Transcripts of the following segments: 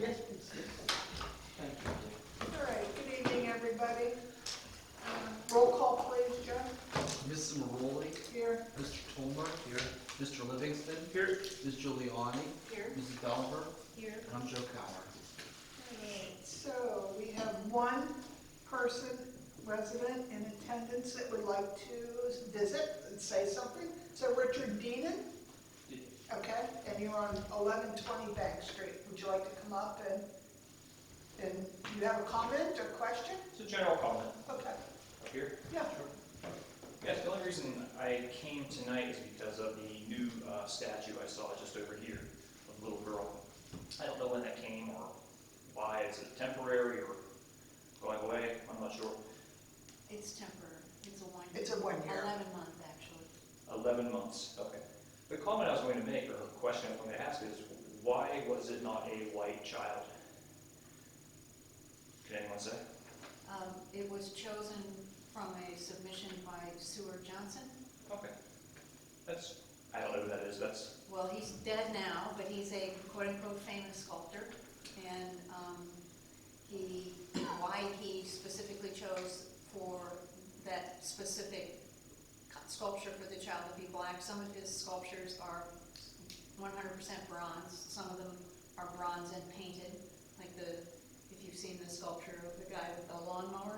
Yes, please. Thank you. All right, good evening, everybody. Roll call, please, Joe. Mrs. Maroli, Here. Mr. Tolmer, Here. Mr. Livingston, Here. Ms. Giuliani, Here. Mrs. Belver, Here. and I'm Joe Coward. All right, so we have one person, resident in attendance that would like to visit and say something. So Richard Deenan? Okay, and you're on 1120 Bank Street. Would you like to come up and you have a comment or question? It's a general comment Okay, up here. yeah. Yes, the only reason I came tonight is because of the new statue I saw just over here of a little girl. I don't know when that came or why. Is it temporary or going away? I'm not sure. It's temporary. It's a 1 year. It's a 1 year. 11 month, actually. 11 months, okay. The comment I was going to make, or the question I was going to ask is, why was it not a white child? Can anyone say? It was chosen from a submission by Seward Johnson. Okay. I don't know who that is. Well, he's dead now, but he's a quote-unquote famous sculptor. And why he specifically chose for that specific sculpture for the child to be black. Some of his sculptures are 100% bronze. Some of them are bronze and painted, like if you've seen the sculpture of the guy with the lawnmower,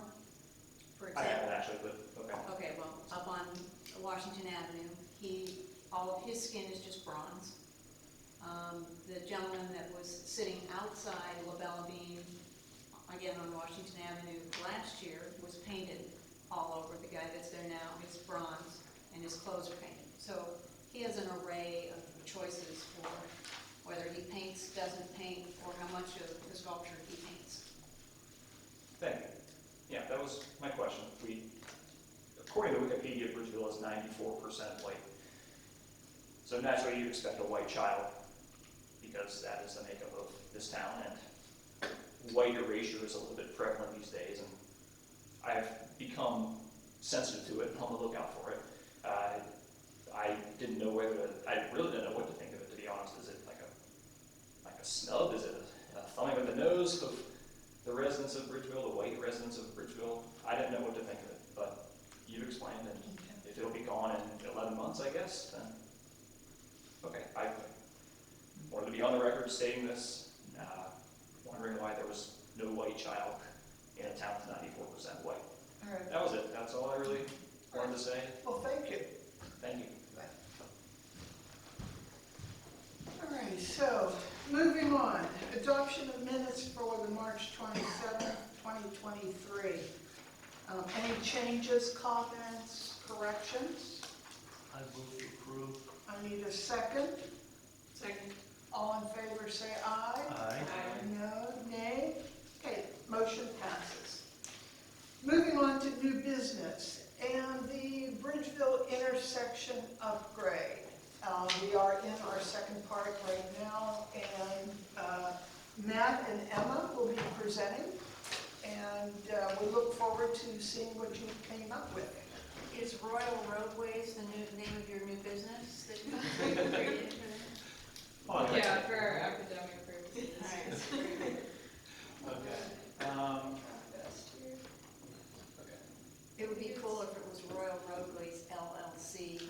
for I haven't example. actually, but okay. Okay, well, up on Washington Avenue, all of his skin is just bronze. The gentleman that was sitting outside LaBella Bean, again on Washington Avenue last year, was painted all over. The guy that's there now is bronze, and his clothes are painted. So he has an array of choices for whether he paints, doesn't paint, or how much of the sculpture he paints. Thank you. Yeah, that was my question. According to Wikipedia, Bridgeville is 94% white. So naturally, you expect a white child because that is the makeup of this town, and white erasure is a little bit prevalent these days, and I've become sensitive to it and on the lookout for it. I didn't know I really didn't know what to think of it, to be honest. Is it like a snub? Is it a thumbing with the nose of the residents of Bridgeville, the white residents of Bridgeville? I didn't know what to think of it, but you've explained it. If it'll be gone in 11 months, I guess, then okay. I wanted to be on the record stating this, wondering why there was no white child in a town that's 94% white. All right. That was it. That's all I really wanted to say. Well, thank you. Thank you. All right, so moving on. Adoption of minutes for the March 27th, 2023. Any changes, comments, corrections? I move to approve. I need a second. Second. All in favor say aye. Aye. No, nay. Okay, motion passes. Moving on to new business and the Bridgeville intersection upgrade. We are in our second part right now, and Matt and Emma will be presenting, and we look forward to seeing what you came up with. Is Royal Roadways the name of your new business that you created? Yeah, for academic purposes. All right. Okay. It would be cool if it was Royal Roadways LLC.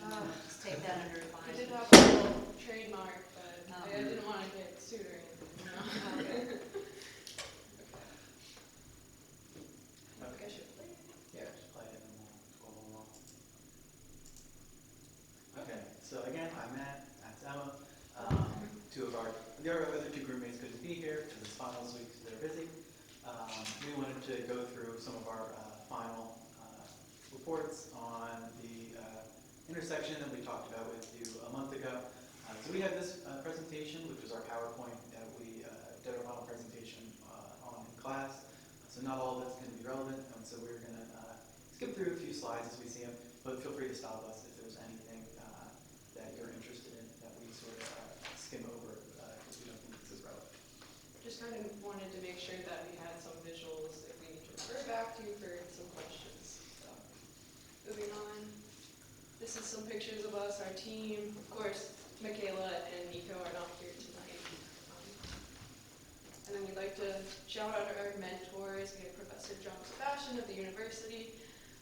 Just take that under I did advisement. have a little trademark, but I didn't want to get sued or anything. No. Okay. I think I should play. Yeah, just play it and we'll go along. Okay, so again, I'm Matt, that's Emma. The other two roommates couldn't be here because it's finals week, so they're busy. We wanted to go through some of our final reports on the intersection that we talked about with you a month ago. So we have this presentation, which was our PowerPoint that we did our final presentation on in class. So not all of it's going to be relevant, and so we're going to skip through a few slides as we see them, but feel free to stop us if there's anything that you're interested in that we sort of skim over because we don't think this is relevant. Just kind of wanted to make sure that we had some visuals if we need to refer back to for some questions. So, moving on. This is some pictures of us, our team. Of course, Michaela and Nico are not here tonight. And then shout out to our mentors. We have Professor John Sebastian of the university,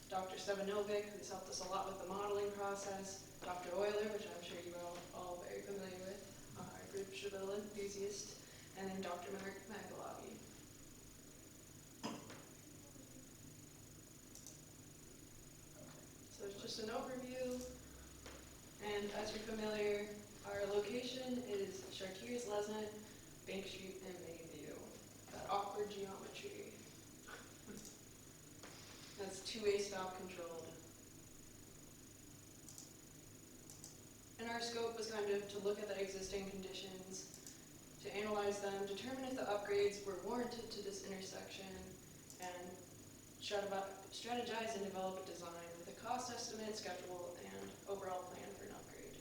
Dr. Stevanovic, who's helped us a lot with the modeling process, Dr. Euler, which I'm sure you're all very familiar with, our group Cheville enthusiast, and then Dr. Mark Magalabi. So it's just an overview. And as you're familiar, our location is Chartiers, Lesnut, Bank Street, and Mayview. That awkward geometry. That's two-way stop controlled. And our scope was kind of to look at the existing conditions, to analyze them, determine if the upgrades were warranted to this intersection, and strategize and develop a design with a cost estimate, schedule, and overall plan for an upgrade.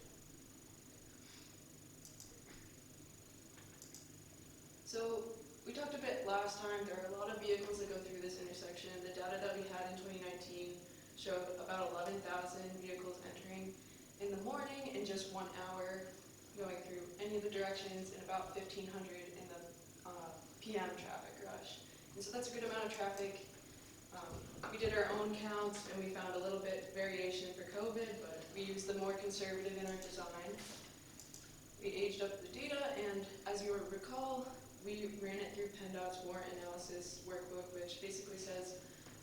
So we talked a bit last time, there are a lot of vehicles that go through this intersection. The data that we had in 2019 showed about 11,000 vehicles entering in the morning in just 1 hour, going through any of the directions, and about 1,500 in the PM traffic rush. And so that's a good amount of traffic. We did our own counts and we found a little bit variation for COVID, but we used the more conservative in our design. We aged up the data, and as you will recall, we ran it through PennDOT's warrant analysis workbook, which basically says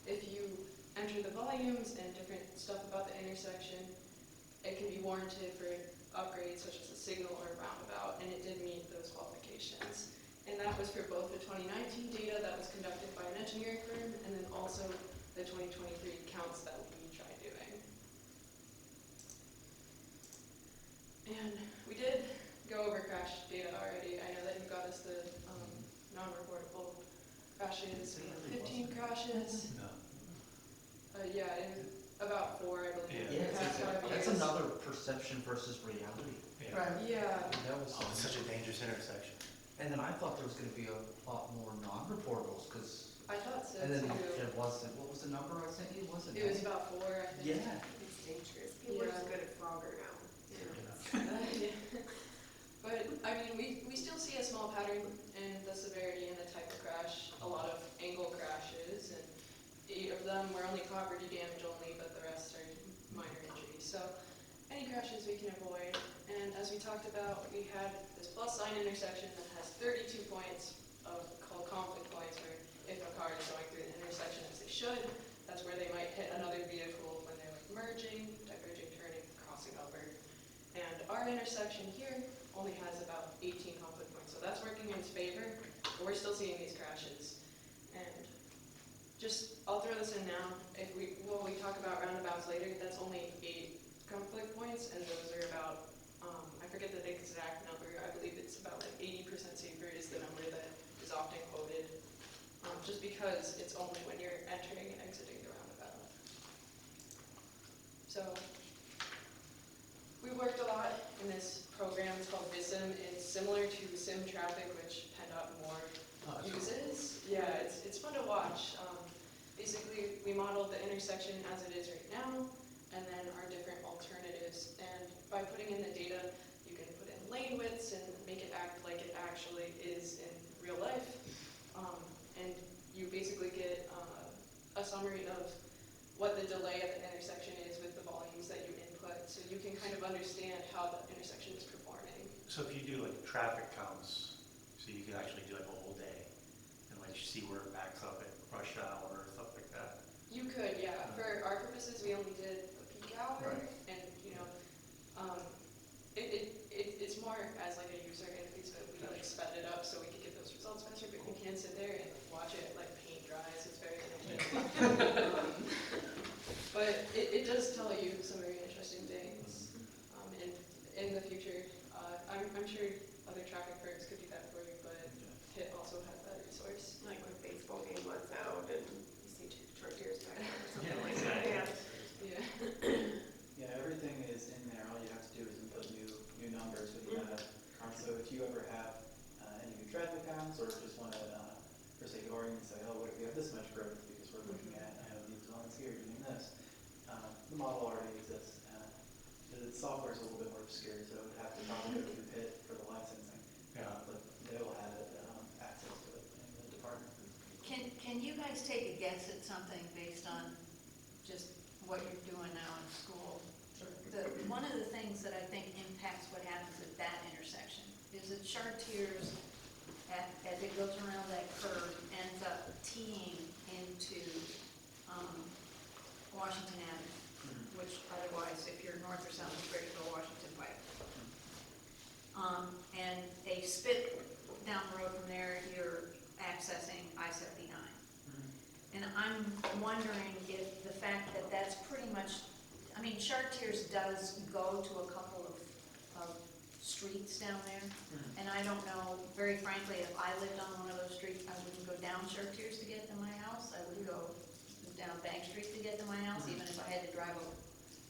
if you enter the volumes and different stuff about the intersection, it can be warranted for upgrades such as a signal or a roundabout, and it did meet those qualifications. And that was for both the 2019 data that was conducted by an engineering firm, and then also the 2023 counts that we tried doing. And we did go over crash data already. I know that you got us the non-reportable crashes. We had 15 crashes. No. Yeah, it was about 4, I believe. Yeah. in the past 5 That's years. another perception versus reality. Right. Yeah. That was Oh, it's such a dangerous intersection. And then I thought there was gonna be a lot more non-reportables, because, I thought so and then too. it wasn't, what was the number I sent you, was it? It was about 4, I think. Yeah. It's dangerous. People are Yeah. just good at Frogger now. Yeah. But, I mean, we still see a small pattern in the severity and the type of crash, a lot of angle crashes, and 8 of them were only property damage only, but the rest are minor injuries. So, any crashes we can avoid. And as we talked about, we had this plus sign intersection that has 32 points called conflict points, where if a car is going through the intersection as they should, that's where they might hit another vehicle when they're like merging, diverging, turning, crossing over. And our intersection here only has about 18 conflict points, so that's working in its favor, but we're still seeing these crashes. And just, I'll throw this in now, when we talk about roundabouts later, that's only 8 conflict points, and those are about, I forget the exact number, I believe it's about like 80% safer is the number that is often quoted, just because it's only when you're entering and exiting the roundabout. So, we worked a lot in this program. It's called VISM. It's similar to SimTraffic, which PennDOT more Oh, that's cool. uses. Yeah, it's fun to watch. Basically, we modeled the intersection as it is right now, and then our different alternatives. And by putting in the data, you can put in lane widths and make it act like it actually is in real life. And you basically get a summary of what the delay at the intersection is with the volumes that you input, so you can kind of understand how the intersection is performing. So if you do like traffic counts, so you can actually do like a whole day and like see where it backs up at rush hour or stuff like that. You could, yeah. For our purposes, we only did the peak hour, Right. and it's more as like a user interface, but we like sped it up so we could get those results faster. But you can sit there and watch it like paint dries. It's very entertaining. But it does tell you some very interesting things. And in the future, I'm sure other traffic firms could do that for you, but HIT also has that resource. Like when baseball game lets out and you see two Chartiers back there or something Yeah, like exactly. that. Yeah. Yeah, everything is in there. All you have to do is input new numbers with the data. So if you ever have any new traffic counts, or just want to, for sake of argument, say, oh, what if we have this much growth because we're looking at these ones here doing this, the model already exists. The software is a little bit more obscure, so it would have to probably go through PIT for the licensing. Yeah. But they will have access to it in the department. take a guess at something based on just what you're doing now in school. One of the things that I think impacts what happens at that intersection is that Chartiers, as it goes around that curve, ends up teeing into Washington Avenue, which otherwise, if you're north or south of Graceville, Washington Pike. And a spit down the road from there, you're accessing I-79. And I'm wondering if the fact that that's pretty much, I mean, Chartiers does go to a couple of streets down there. And I don't know, very frankly, if I lived on one of those streets, I wouldn't go down Chartiers to get to my house. I would go down Bank Street to get to my house, even if I had to drive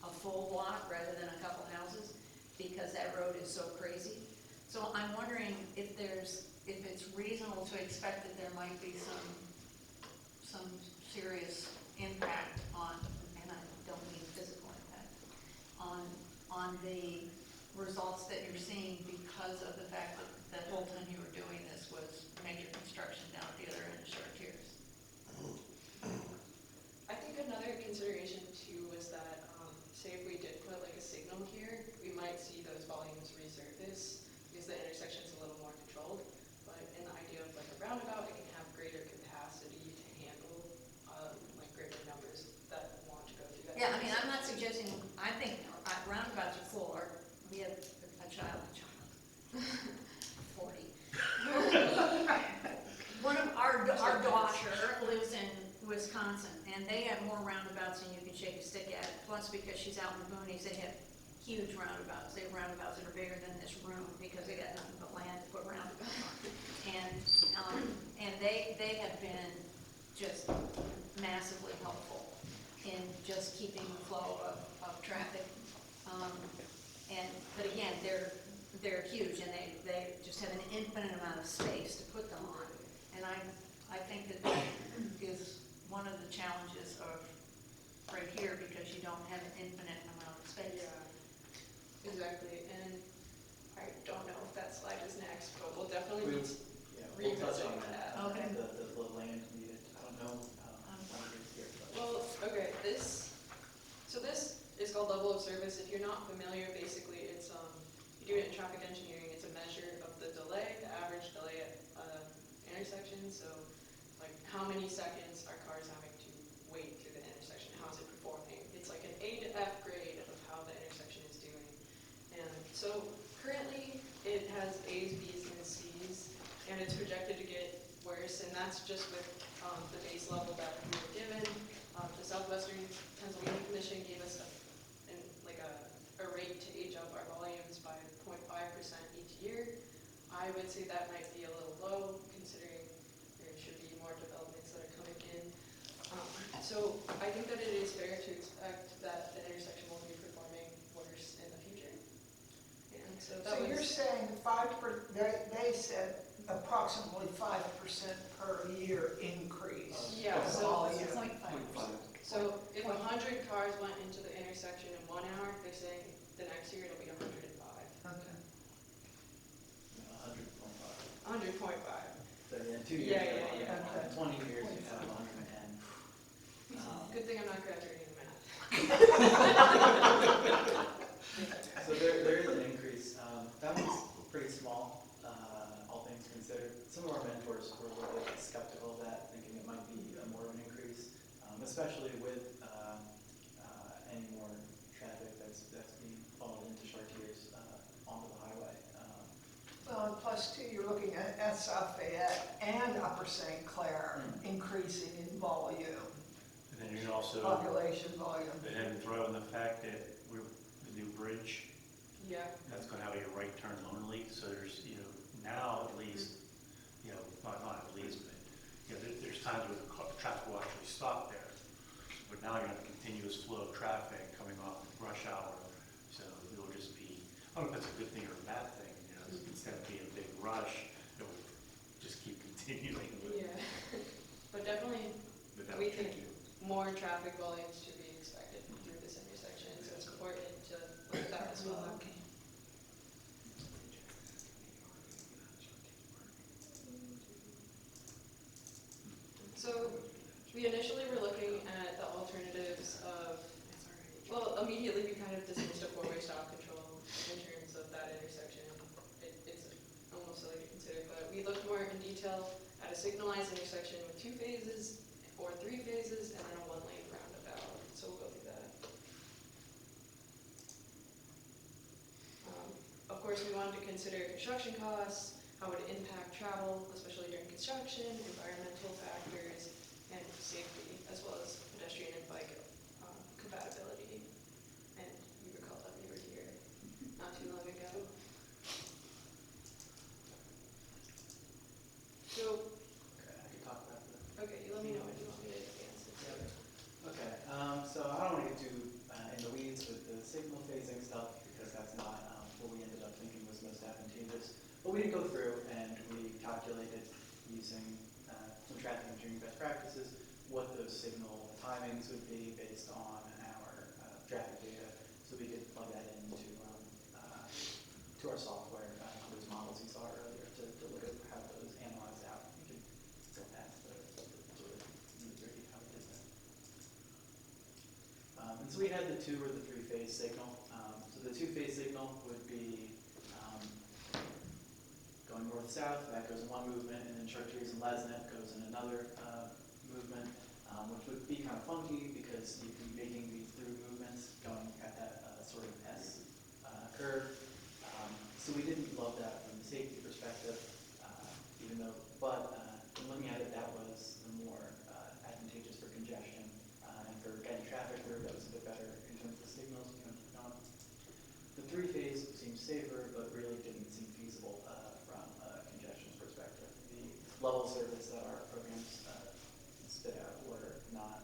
a full block rather than a couple houses, because that road is so crazy. So I'm wondering if it's reasonable to expect that there might be some serious impact on, and I don't mean physical impact, on the results that you're seeing because of the fact that the whole time you were doing this was major construction down at the other end of Chartiers. I think another consideration too was that, say if we did put like a signal here, we might see those volumes resurface because the intersection's a little more controlled. But in the idea of like a roundabout, it can have greater capacity to handle like greater numbers that want to go through that. Yeah, I mean, I'm not suggesting, I think roundabouts are full. We have a child, 40. One of our daughter lives in Wisconsin, and they have more roundabouts than you can shake a stick at. Plus, because she's out in the boonies, they have huge roundabouts. They have roundabouts that are bigger than this room because they got nothing but land to put roundabouts on. And they have been just massively helpful in just keeping the flow of traffic. But again, they're huge, and they just have an infinite amount of space to put them on. And I think that is one of the challenges of right here, because you don't have an infinite amount of space. Yeah, exactly. And I don't know if that slide is next, but we'll definitely need to We'll touch revisit on that. Okay. The land needed, I don't know, when it is here, but. Well, okay, this is called level of service. If you're not familiar, basically it's, you do it in traffic engineering, it's a measure of the delay, the average delay at intersection. So like how many seconds are cars having to wait through the intersection? How is it performing? It's like an A to F grade of how the intersection is doing. And so currently it has A's, B's, and C's, and it's projected to get worse. And that's just with the base level that we were given. The Southwestern Pennsylvania Commission gave us a rate to age up our volumes by 0.5% each year. I would say that might be a little low, considering there should be more developments that are coming in. So I think that it is fair to expect that the intersection will be performing worse in the future. And so that So you're saying they said approximately 5% per year increase. Yeah, so, volume. 0.5%. so if 100 cars went into the intersection in 1 hour, they're saying the next year it'll be 105. Okay. 100.5. 100.5. So in 2 years, Yeah, you yeah, have yeah. 100. 20 years, you have 110. Good thing I'm not graduating in math. So there is an increase. That one's pretty small, all things considered. Some of our mentors were a little bit skeptical of that, thinking it might be more of an increase, especially with any more traffic that's being funneled into Chartiers onto the highway. Well, and plus too, you're looking at South Fayette and Upper St. Clair increasing in volume, And then you also, population volume. and then throw in the fact that the new bridge, Yeah. that's gonna have a right turn only, so there's, now at least, not at least, but, there's times where the traffic will actually stop there. But now you're gonna have a continuous flow of traffic coming off of rush hour, so it'll just be, I don't know if that's a good thing or a bad thing, instead of being a big rush, it will just keep continuing. Yeah. But definitely But that we will think change it. more traffic volumes to be expected through this intersection, so it's important to look at that as well. So we immediately we kind of dismissed a four-way stop control in terms of that intersection. It's almost silly to consider, but we looked more in detail at a signalized intersection with 2 phases or 3 phases and then a 1-lane roundabout. So we'll go through that. Of course, we wanted to consider construction costs, how it would impact travel, especially during construction, environmental factors, and safety, as well as pedestrian and bike compatibility. And you recall that we were here not too long ago. So, Okay, I can talk about that. okay, you let me know when you want me to advance it. Okay, so I don't want to get too in the weeds with the signal phasing stuff, because that's not what we ended up thinking was most advantageous. But we did go through and we calculated using some traffic engineering best practices what those signal timings would be based on our traffic data, so we could plug that into to our software, those models you saw earlier, to look at how those analyze out. You could go past the nitty-gritty how we did that. And so we had the 2 or the 3-phase signal. So the 2-phase signal would be going north-south, that goes in one movement, and then Chartiers and Lesnet goes in another movement, which would be kind of funky because you'd be making these through movements going at that sort of S curve. So we didn't love that from the safety perspective, even though, but in looking at it, that was the more advantageous for congestion and for getting traffic through. That was a bit better in terms of signals. The 3-phase seemed safer, but really didn't seem feasible from a congestion perspective. The level of service that our programs spit out were not,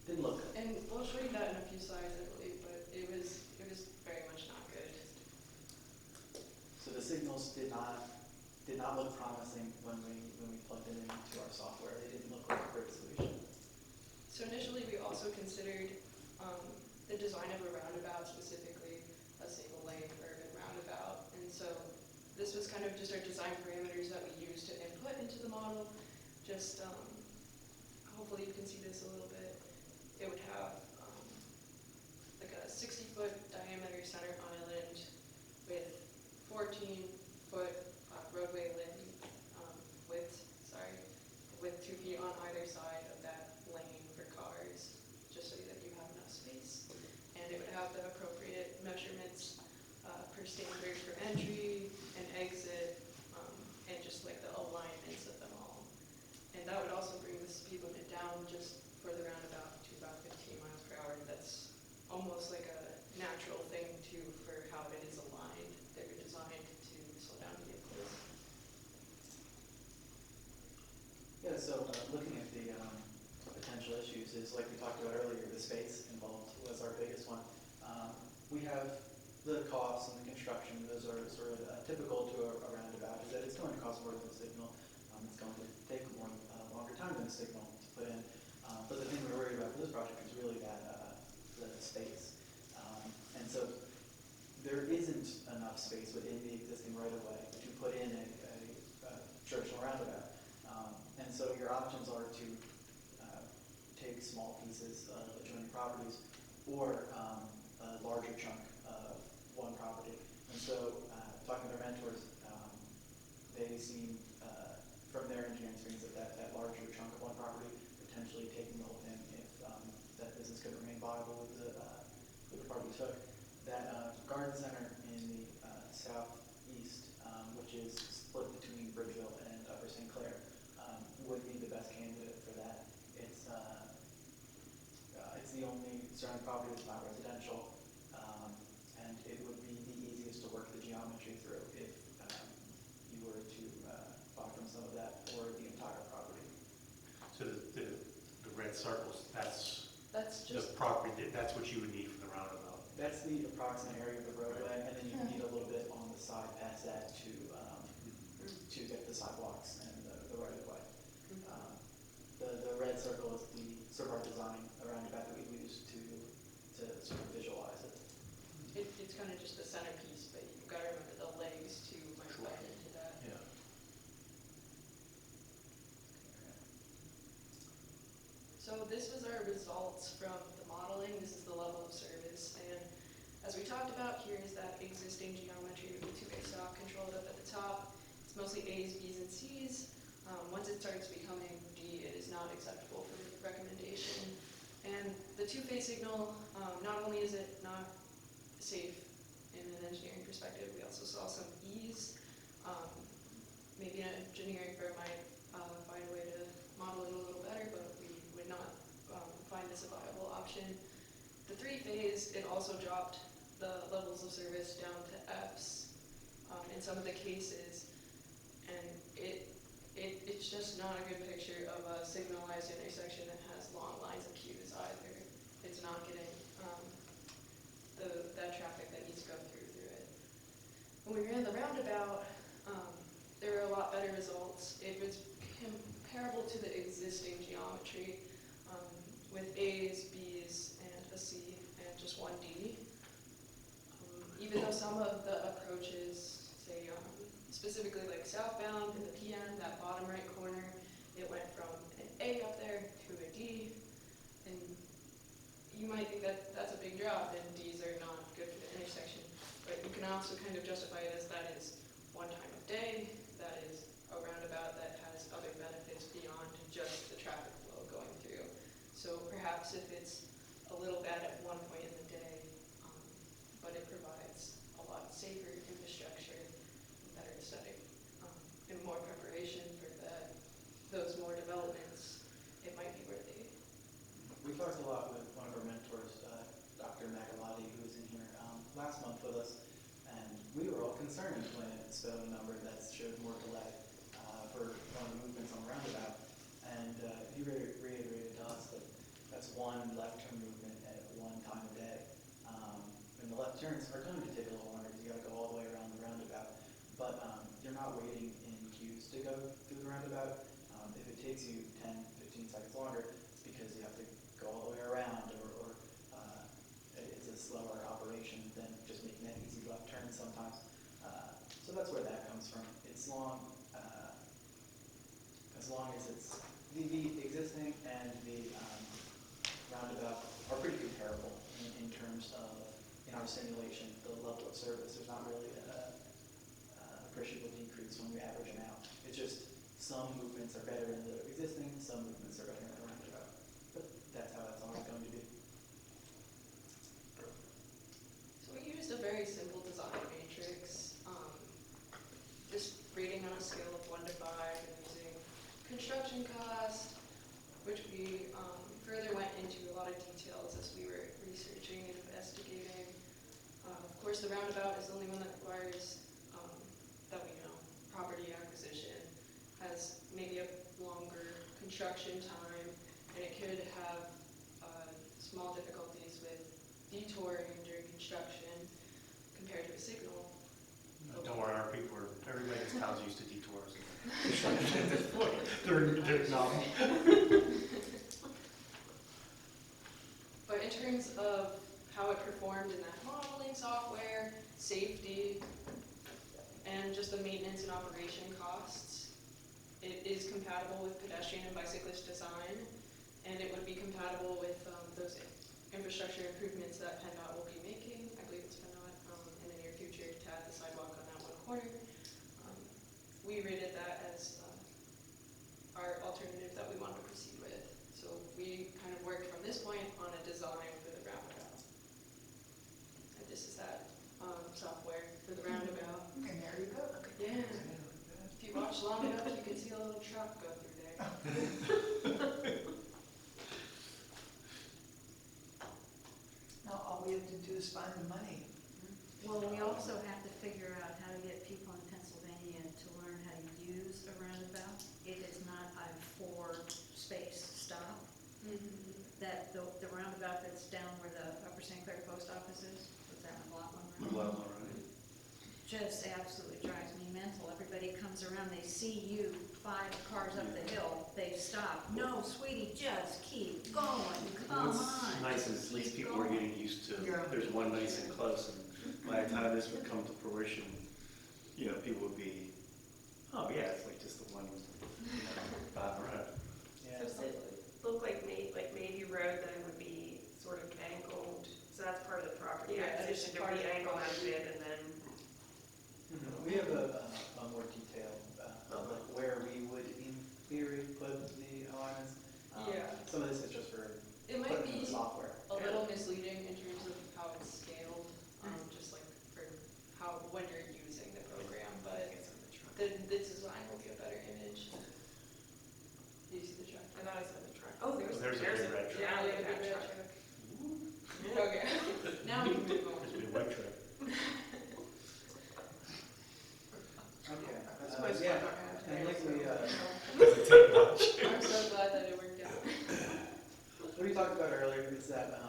didn't look good. And we'll show you that in a few slides, I believe, but it was very much not good. So the signals did not look promising when we plugged it into our software. They didn't look like a great solution. So initially, we also considered the design of a roundabout, specifically a single-lane urban roundabout. And so this was kind of just our design parameters that we used to input into the model. Just hopefully you can see this a little bit. It would have like a 60-foot diameter center island with 14-foot roadway with 2 feet on either side of that lane for cars, just so that you have enough space. And it would have the appropriate measurements per standard for entry and exit, and just like the alignments of them all. And that would also bring the speed limit down just for the roundabout to about 15 miles per hour. That's almost like a natural thing too for how it is aligned. They were designed to slow down vehicles. Yeah, so looking at the potential issues is, like we talked about earlier, the space involved was our biggest one. We have the costs and the construction. Those are sort of typical to a roundabout, is that it's going to cost more than a signal. It's going to take longer time than a signal to put in. But the thing we're worried about for this project is really that the space. And so there isn't enough space within the existing right-of-way to put in a traditional roundabout. And so your options are to take small pieces of adjoining properties or a larger chunk of one property. And so talking to their mentors, they seem, from their engineering experience, that larger chunk of one property, potentially taking the whole thing if that business could remain viable with the part we took. That garden center in the southeast, which is split between Bridgeville and Upper St. Clair, would be the best candidate for that. It's the only surrounding property that's not residential, and it would be the easiest to work the geometry through if you were to buy from some of that or the entire property. So the red circles, that's the just property, that's what you would need for the roundabout. That's the approximate area of the roadway, and then you need a little bit on the side past that to get the sidewalks and the right of way. The red circle is the sort of our design roundabout that we use to sort of visualize it. it's kind of just the centerpiece, but you've got to remember the legs too might Sure. bite into that. Yeah. So this was our results from the modeling. This is the level of as we talked about, here is that existing geometry with the two-way stop controlled up at the top. It's mostly A's, B's, and C's. Once it starts becoming D, it is not acceptable for recommendation. And the two-phase signal, not only is it not safe in an engineering perspective, we also saw some E's. Maybe an engineering firm might find a way to model it a little better, but we would not find this a viable option. The three-phase, it also dropped the levels of service down to F's in some of the cases, and it's just not a good picture of a signalized intersection that has long lines of queues either. It's not getting that traffic that needs to go through it. When we ran the roundabout, there were a lot better results. It was comparable to the existing geometry with A's, B's, and a C, and just one D. Even though some of the approaches, say specifically like southbound in the PM, that bottom right corner, it went from an A up there to a D, and you might think that that's a big drop, and D's are not good for the intersection, but you can also kind of justify it as that is one time of day, that is a roundabout that has other benefits beyond just the traffic flow going through. So perhaps if it's a little bad at one point in the day, but it provides a lot safer infrastructure, better aesthetic, and more preparation for those more developments, it might be worthy. We talked a lot with one of our mentors, Dr. Magalati, who was in here last month with us, and we were all concerned when it spelled a number that showed more delay for one of the movements on the roundabout. And he reiterated to us that that's one left turn movement at one time of day. And the left turns are going to take a little longer because you got to go all the way around the roundabout. But you're not waiting in queues to go through the roundabout. If it takes you 10, 15 seconds longer, it's because you have to go all the way around, or it's a slower operation than just making that easy left turn sometimes. So that's where that comes from. It's long, as long as it's the existing and the roundabout are pretty comparable in terms of, in our simulation, the level of service. There's not really an appreciable decrease when we average them out. It's just some movements are better in the existing, some movements are better in the roundabout. But that's how it's always going to be. So we used a very simple design matrix, just rating on a scale of 1 to 5, and using construction cost, which we further went into a lot of details as we were researching and investigating. Of course, the roundabout is the only one that requires, that we know, property acquisition, has maybe a longer construction time, and it could have small difficulties with detouring during construction compared to a signal. Don't worry, our people are, everybody in this town's used to detours. At this point, they're novel. But in terms of how it performed in that modeling software, safety, and just the maintenance and operation costs, it is compatible with pedestrian and bicyclist design, and it would be compatible with those infrastructure improvements that PennDOT will be making. I believe it's PennDOT in the near future to add the sidewalk on that one corner. We rated that as our alternative that we want to proceed with. So we kind of worked from this point on a design for the roundabout. And this is that software for the roundabout. And there you go. Yeah. If you watch long enough, you can see a little truck go through there. Now, all we have to do is find the money. Well, we also have to figure out how to get people in Pennsylvania to learn how to use a roundabout. It is not a 4-space stop. Mm-hmm. That the roundabout that's down where the Upper St. Clair Post Office is that McLaughlin Road? McLaughlin, right? Just absolutely drives me mental. Everybody comes around, they see you 5 cars up the hill, they stop. No, sweetie, just keep going. Come on. What's nice is at least keep people are going. getting used to, Yeah. there's one nice and close, and by the time this would come to fruition, people would be, oh yeah, it's like just the one, road. Yeah. So does it look like maybe road then would be sort of angled, so that's part of the property Yeah, acquisition to And like we, Doesn't take much. I'm so glad that it worked out. what we talked about earlier is that,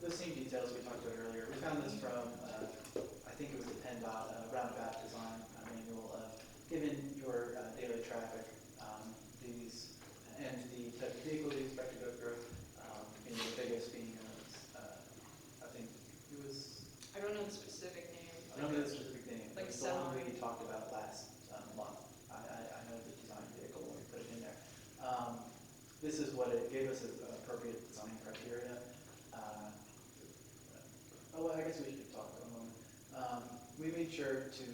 those same details we talked about earlier, we found this from, I think it was the PennDOT roundabout design manual of, given your daily traffic, these, and the type of vehicle you expect to go through, and the biggest being, I think it was, I don't know the specific name. I don't know the specific name, Like but it's the one semi. we talked about last month. I know the design vehicle when we put it in there. This is what it gave us as appropriate design criteria. Well, I guess we should talk for a moment. We made sure to,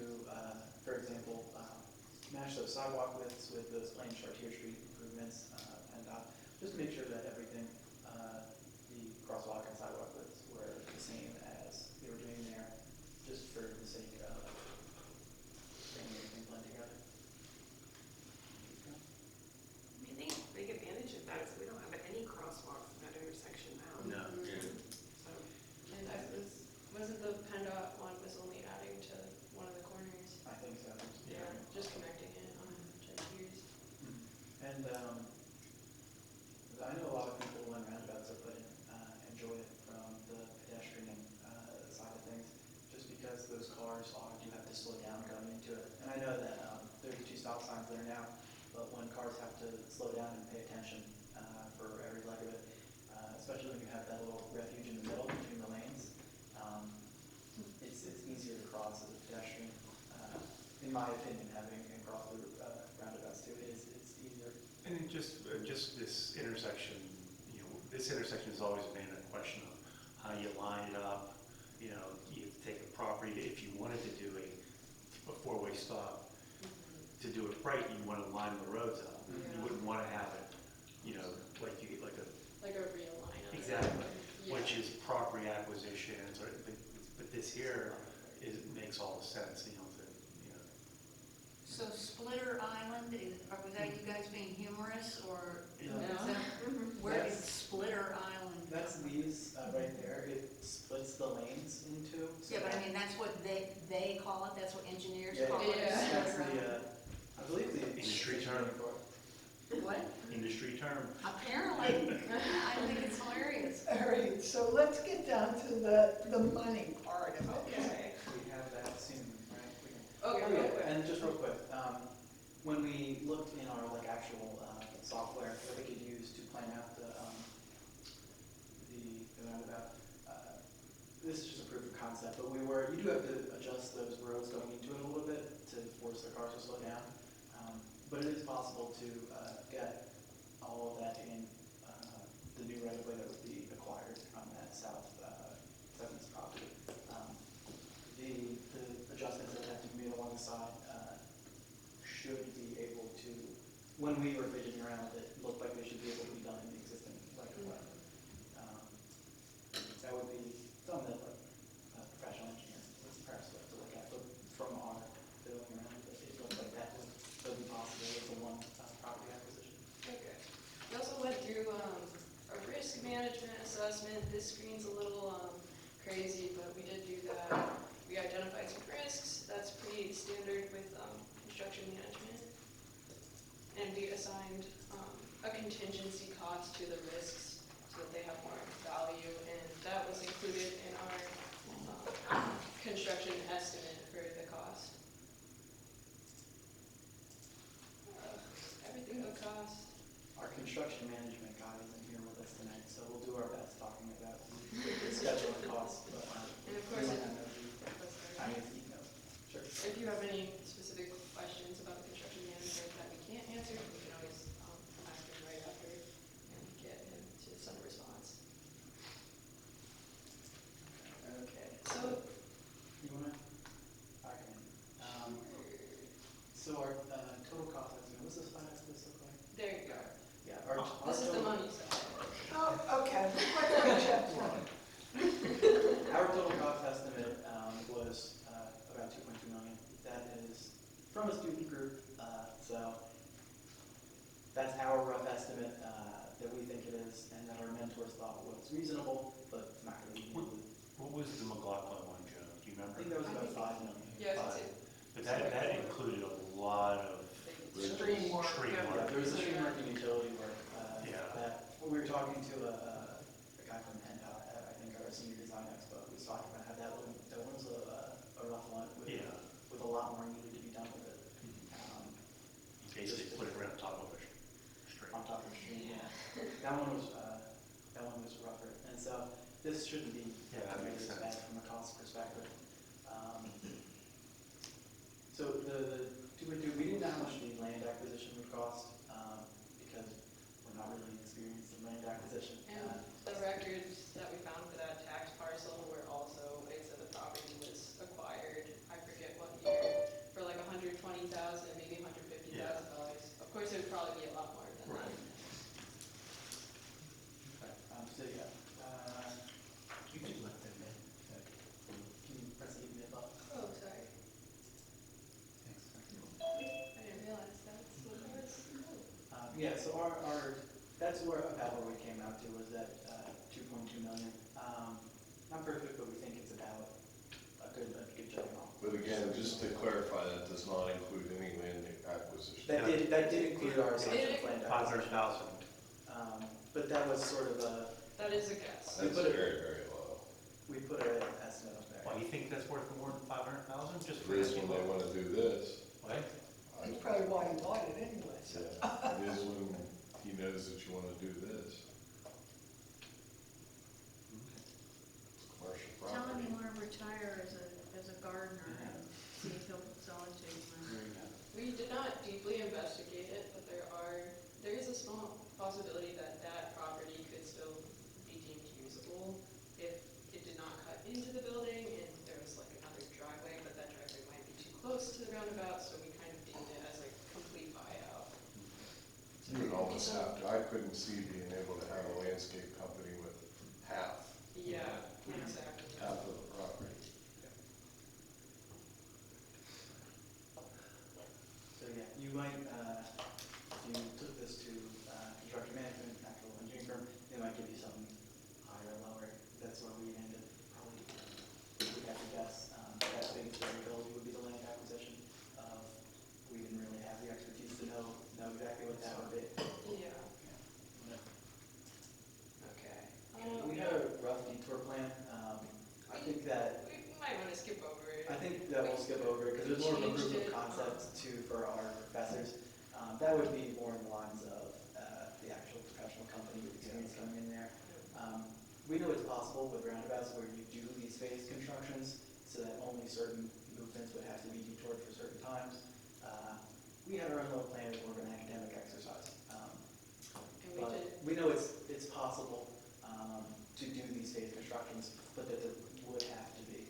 for example, match those sidewalk widths with those plain Chartier Street improvements, and just to make sure that everything, the crosswalk and sidewalk widths were the same as they were doing there, just for the sake of bringing everything blend together. I think a big advantage of that is we don't have any crosswalks in that intersection now. No. So, And wasn't the PennDOT one was only adding to one of the corners? I think so. Yeah, just connecting it on Chartiers. And I know a lot of people when roundabouts are put in enjoy it from the pedestrian side of things, just because those cars do have to slow down going into it. And I know that there's 2 stop signs there now, but when cars have to slow down and pay attention for every leg of it, especially when you have that little refuge in the middle between the lanes, it's easier to cross as a pedestrian. In my opinion, having crossed the roundabouts too, it's easier. And it just this intersection, this intersection has always been a question of how you line it up. You have to take a property, if you wanted to do a 4-way stop, to do it right, you want to line the roads up. You wouldn't want to have it, like you get like a, Like a real line of it. exactly, Yeah. which is property acquisitions, but this here makes all the sense, So Splitter Island, was that you guys being humorous, or is No. that, where is That's- Splitter Island? That's these right there. It splits the lanes into. so Yeah, but I that- mean, that's what they call it, that's what engineers Yeah, call it. Yeah. That's Splitter the, Island. I believe the. Industry term. What? industry term. Apparently, I think it's hilarious. All right, so let's get down to the money part of it. Okay. We have that soon, right? We can- Okay, Oh, real yeah, quick. and just real quick, when we looked in our actual software that we could use to plan out the roundabout, this is just a proof of concept, but you do have to adjust those roads going into it a little bit to force the cars to slow down. But it is possible to get all of that in the new right of way that would be acquired on that southeast property. The adjustments that have to be made along the side should be able to, when we were figuring around it, looked like they should be able to be done in the existing right of way. That would be something that a professional engineer would perhaps have to look at, but from our fiddling around it, it looked like that would be possible with the one property acquisition. Okay. We also went through a risk management assessment. This screen's a little crazy, but we did do that. We identified some risks. That's pretty standard with construction management. And we assigned a contingency cost to the risks so that they have more value. And that was included in our construction estimate for the cost. Everything will cost. Our construction management guy isn't here with us tonight, so we'll do our best talking about the schedule and costs, but And of we course, might not know I mean, sure. if you have any specific questions about construction management that we can't answer, we can always ask him right after and get him to some response. Okay, so You wanna? I can. So our total cost estimate, what's this finance this look like? there you go. Yeah, our This is the total- money side. Oh, okay. What kind of check line? Our total cost estimate was about 2.2 million. That is from a student group, so that's our rough estimate that we think it is, and that our mentors thought was reasonable, but not going to be. What was the McLaughlin one, Joe? Do you I remember? think that was about 5 million. Yeah, I was But that included a lot of, Stream work. Stream Yeah, work. there was a stream work and utility work, Yeah. that, when we were talking to a guy from PennDOT, at, I think our senior design expo, we was talking about how that one was a rough one with, Yeah. with a lot more needed to be done with it. Basically put it right on top of a stream. On top of the stream, yeah. That one was rougher, and so this shouldn't be Yeah, that maybe makes as sense. bad from a cost perspective. So we didn't know how much the land acquisition would cost, because we're not really experienced in land acquisition. And the records that we found for that tax parcel were also, like I said, the property was acquired, I forget what year, for like $120,000, maybe $150,000. Of course, it would probably be a lot more than that. Right. So yeah, You could let them in. can you press the email button? Oh, sorry. I didn't realize that's what it was. Yeah, so that's about where we came out to, was that 2.2 million. Not perfect, but we think it's about a good jumping off. But again, just to clarify, that does not include any land acquisition. That did include our assumption of land acquisition. 500,000. But that was sort of That is a guess. we That's put it- very, very low. we put an estimate up there. Why, you think that's worth more than 500,000 just for It is this? when they want to do this. What? That's probably why you bought it anyway, so. Yeah, it is when he knows that you want to do this. Commercial Tell him property. you want to retire as a gardener and see if he'll sell it to you. There you go. We did not deeply investigate it, but there is a small possibility that that property could still be deemed usable if it did not cut into the building and there was like another driveway, but that driveway might be too close to the roundabout, so we kind of deemed it as a complete buyout. You would almost have to, I couldn't see being able to have a landscape company with half Yeah, exactly. of the property. So yeah, you might, if you took this to construction management, actual engineering firm, they might give you something higher or lower. That's where we ended, probably, we have to guess, that biggest variability would be the land acquisition. We didn't really have the expertise to know exactly what that would be. Yeah, Yeah. okay. We had a rough detour plan. I think that, We might want to skip over it. I think that we'll skip over it, because there's more of a proof of Changed it. concept too for our professors. That would be more in the lines of the actual professional company with experience coming in there. We know it's possible with roundabouts where you do these phased constructions, so that only certain movements would have to be detoured for certain times. We had our own little plan, more of an academic exercise. And we But did, we know it's possible to do these phased constructions, but that there would have to be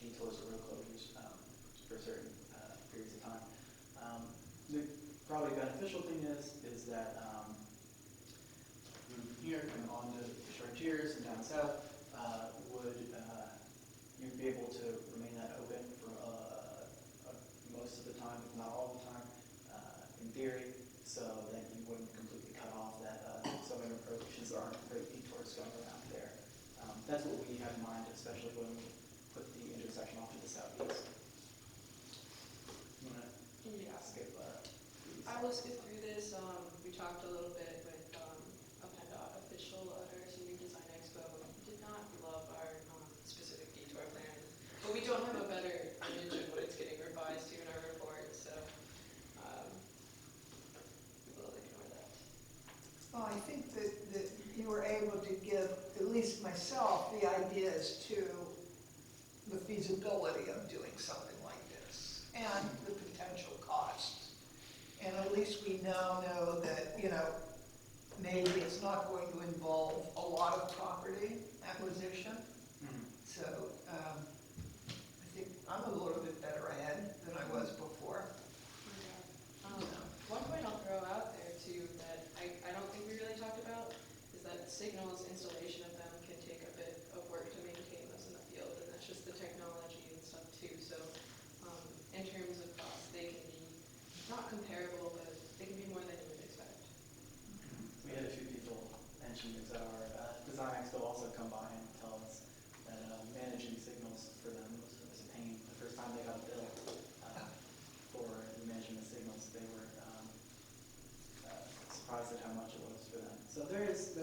detours or road closures for certain periods of time. The probably beneficial thing is that here and on to Chartiers and down south would you'd be able to remain that open for most of the time, if not all the time, in theory, so that you wouldn't completely cut off that southern approaches. There aren't great detours going around there. That's what we have in mind, especially when we put the intersection off to the southeast. You wanna yeah. skip these? I will skip through this. We talked a little bit with a PennDOT official at our senior design expo. We did not love our specific detour plan, but we don't have a better image of what it's getting revised to in our report, so we'll ignore that. Well, I think that you were able to give, at least myself, the ideas to the feasibility of doing something like this and the potential costs. And at least we now know that, maybe it's not going to involve a lot of property acquisition. So I think I'm a little bit better ahead than I was before. One point I'll throw out there too that I don't think we really talked about is that signals, installation of them can take a bit of work to maintain those in the field, and that's just the technology and stuff too. So in terms of cost, they can be not comparable, but they can be more than you would expect. We had a few people mention this at our design expo also come by and tell us that managing signals for them was a pain the first time they got a bill for they were surprised at how much it was for them. So there is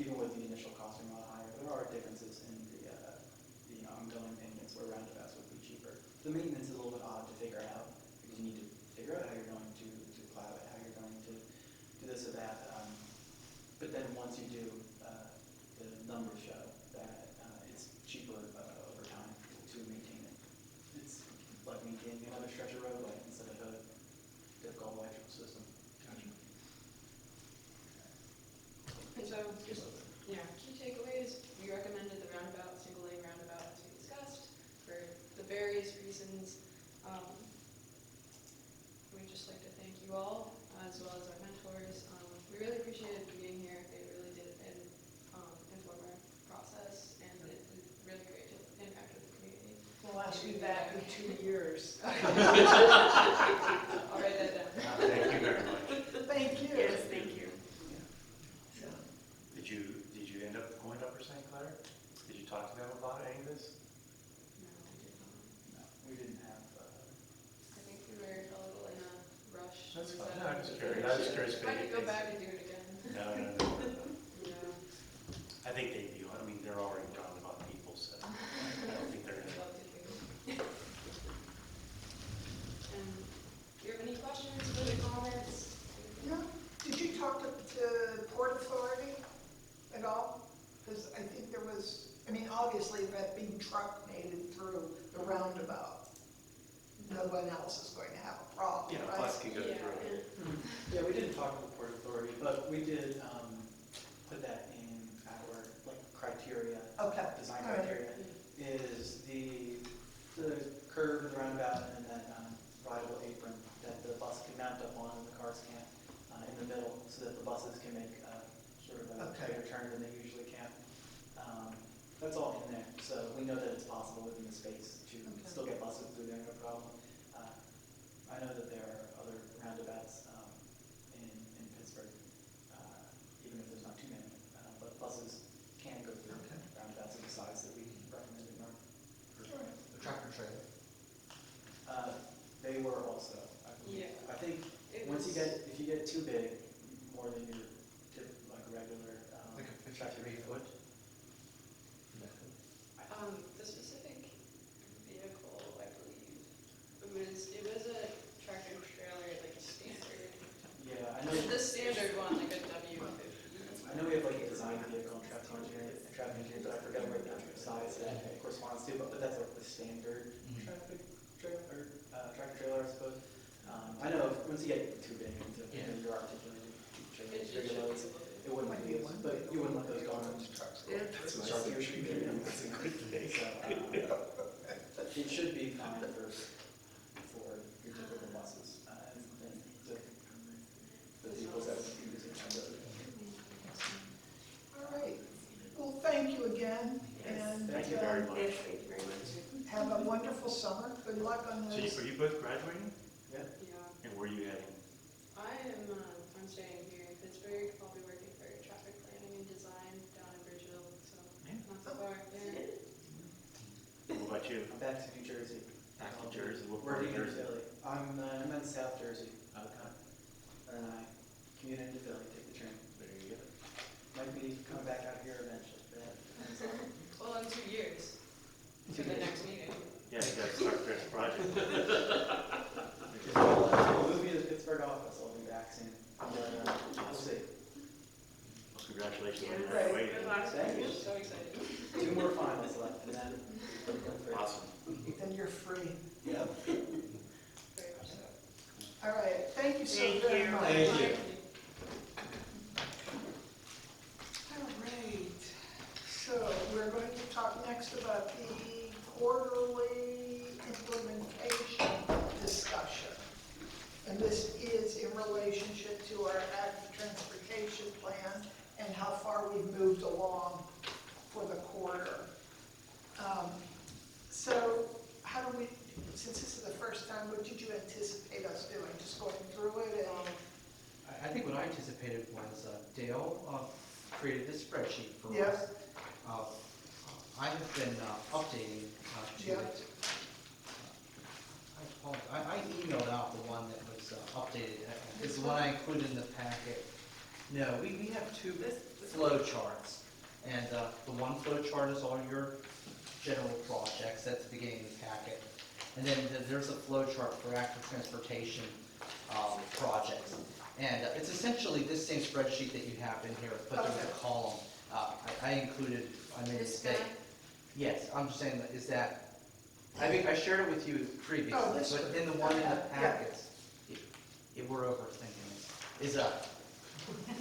even with the initial cost being a lot higher, there are differences in the ongoing payments where roundabouts would be cheaper. The maintenance is a little bit odd to figure out because you need to figure out how you're going to plow it, how you're going to do this or that. But then once you do, the numbers show that it's cheaper over time to maintain it. It's like maintaining another stretch of roadway instead of a difficult electrical system. And so, just, key takeaways, we recommended the roundabout, single lane roundabout as we discussed, for the various reasons. We'd just like to thank you all, as well as our mentors. We really appreciated being here, they really did inform our process, and it was really great to interact with the community. We'll ask you back in 2 years. I'll write that down. Thank you very much. Thank you. Yes, thank you. Did you end up going up for St. Clair? Did you talk to them about any of this? No, I did not. No, we didn't have, I think we were a little in a rush. That's We fine. said No, I'm just we curious. could- I was just curious if I they could did go things. back and do it again. No. Yeah. I think they do. I mean, they're already talking about people, so I don't think they're I'd gonna. love to do. And do you have any questions, further comments? Yeah. Did you talk to Port Authority at all? Because I think there was, obviously that big truck made it through the roundabout. No one else is going to have a problem, Yeah, right? bus can go Yeah. through. yeah, we didn't talk to the Port Authority, but we did put that in our criteria, Okay. design All right. criteria, is the curve of the roundabout and then rideable apron that the bus can mount up on and the cars can't in the middle, so that the buses can make sort of a Okay. straighter turn than they usually can. That's all in there, so we know that it's possible within the space to Okay. still get buses through there, no problem. I know that there are other roundabouts in Pittsburgh, even if there's not too many, but buses can go through Okay. roundabouts of the size that we recommended, Mark. The tractor trailer. They were also, I believe. Yeah. I think, It once you was- get, if you get too big, more than your regular. Like a tractor 53-foot? The specific vehicle, I believe, it was a tractor trailer, like a standard. Yeah, I know. The standard one, like a W-50. I know we have like a design vehicle and traffic engineer, but I forget what the size that it corresponds to, but that's like the standard traffic trailer, tractor trailer, I suppose. I know once you get too big into your articulated trailers, bigger loads, it wouldn't be, but you wouldn't let those go on. That's Start nice. your shooting. That's a good thing. So, it should be fine for your typical buses, and the vehicles that would be using on the road. All right. Well, thank you again, and Thank you very much. Yes, thank you very much. have a wonderful summer. Good luck on So those. are you both graduating? Yeah. Yeah. And where are you heading? I'm staying here in Pittsburgh. I'll be working for traffic planning and design down in Bridgeville, so Yeah. not so far. Yeah. What about you? I'm back to New Jersey. Back to Jersey? What part of Working in Jersey? Philly. I'm in South Jersey. Okay. And I commute into Philly, take the train. There you go. Might be coming back out here eventually. But that depends on- Well, in 2 years, to the next meeting. Yeah, you gotta start this project. We'll move me to the Pittsburgh office. I'll be back soon. We'll see. Well, congratulations on your Yes. graduation. Good luck. Thank you. So excited. 2 more finals left, and then I'm free. Awesome. Then you're free. Yep. Very much so. All right, thank you so Thank very you. much. Thank you. All right, so we're going to talk next about the quarterly implementation discussion. And this is in relationship to our active transportation plan and how far we've moved along for the quarter. So how do we, since this is the first time, what did you anticipate us doing? Just going through it and? I think what I anticipated was Dale created this spreadsheet for Yep. us. I have been updating to Yep. it. I apologize. I emailed updated, is the one I included in the packet. No, we have two flow charts. And the one flow chart is all your general projects, that's the beginning of the packet. And then there's a flow chart for active transportation projects. And it's essentially this same spreadsheet that you have in here, but there's a column. I made a This mistake. guy? Yes, I'm just saying, is that, I think I shared it with you previously, Oh, this but one. in the one in the Yeah. packets, we're overthinking it,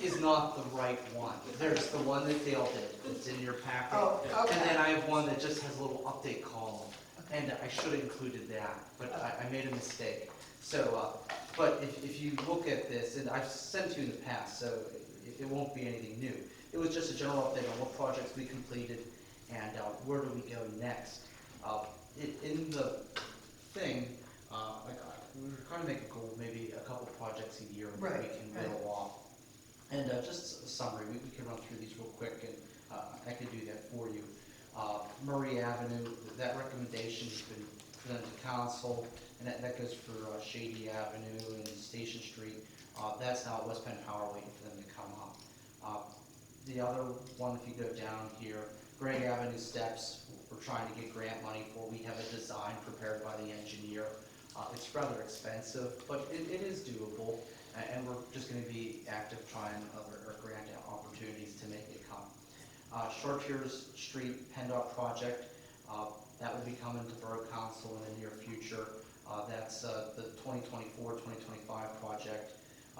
is not the right one. There's the one that Dale did, that's in your packet. Oh, okay. And then I have one that just has a little update column, and I should have included that, but I made a mistake. So, but if you look at this, and I've sent you in the past, so it won't be anything new. It was just a general update on what projects we completed and where do we go next. In the thing, we were trying to make a goal, maybe a couple projects a year that we Right, can right. whittle off. And just a summary, we can run through these real quick, and I could do that for you. Murray Avenue, that recommendation has been presented to council, and that goes for Shady Avenue and Station Street. That's now at West Penn Power waiting for them to come up. The other one, if you go down here, Gray Avenue steps, we're trying to get grant money for. We have a design prepared by the engineer. It's rather expensive, but it is doable, and we're just going to be active trying other grant opportunities to make it come. Chartiers Street PennDOT project, that will be coming to Borough Council in the near future. That's the 2024-2025 project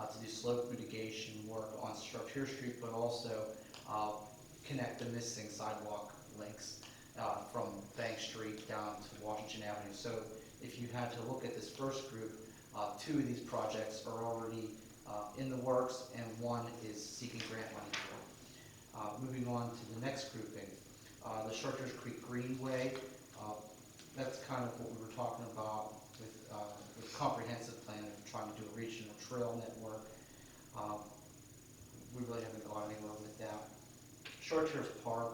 to do slope mitigation work on Chartiers Street, but also connect the missing sidewalk links from Bank Street down to Washington Avenue. So if you had to look at this first group, two of these projects are already in the works, and one is seeking grant money for. Moving on to the next grouping, the Chartiers Creek Greenway. That's kind of what we were talking about with comprehensive plan of trying to do a regional trail network. We really haven't gone anywhere with that. Chartiers Park,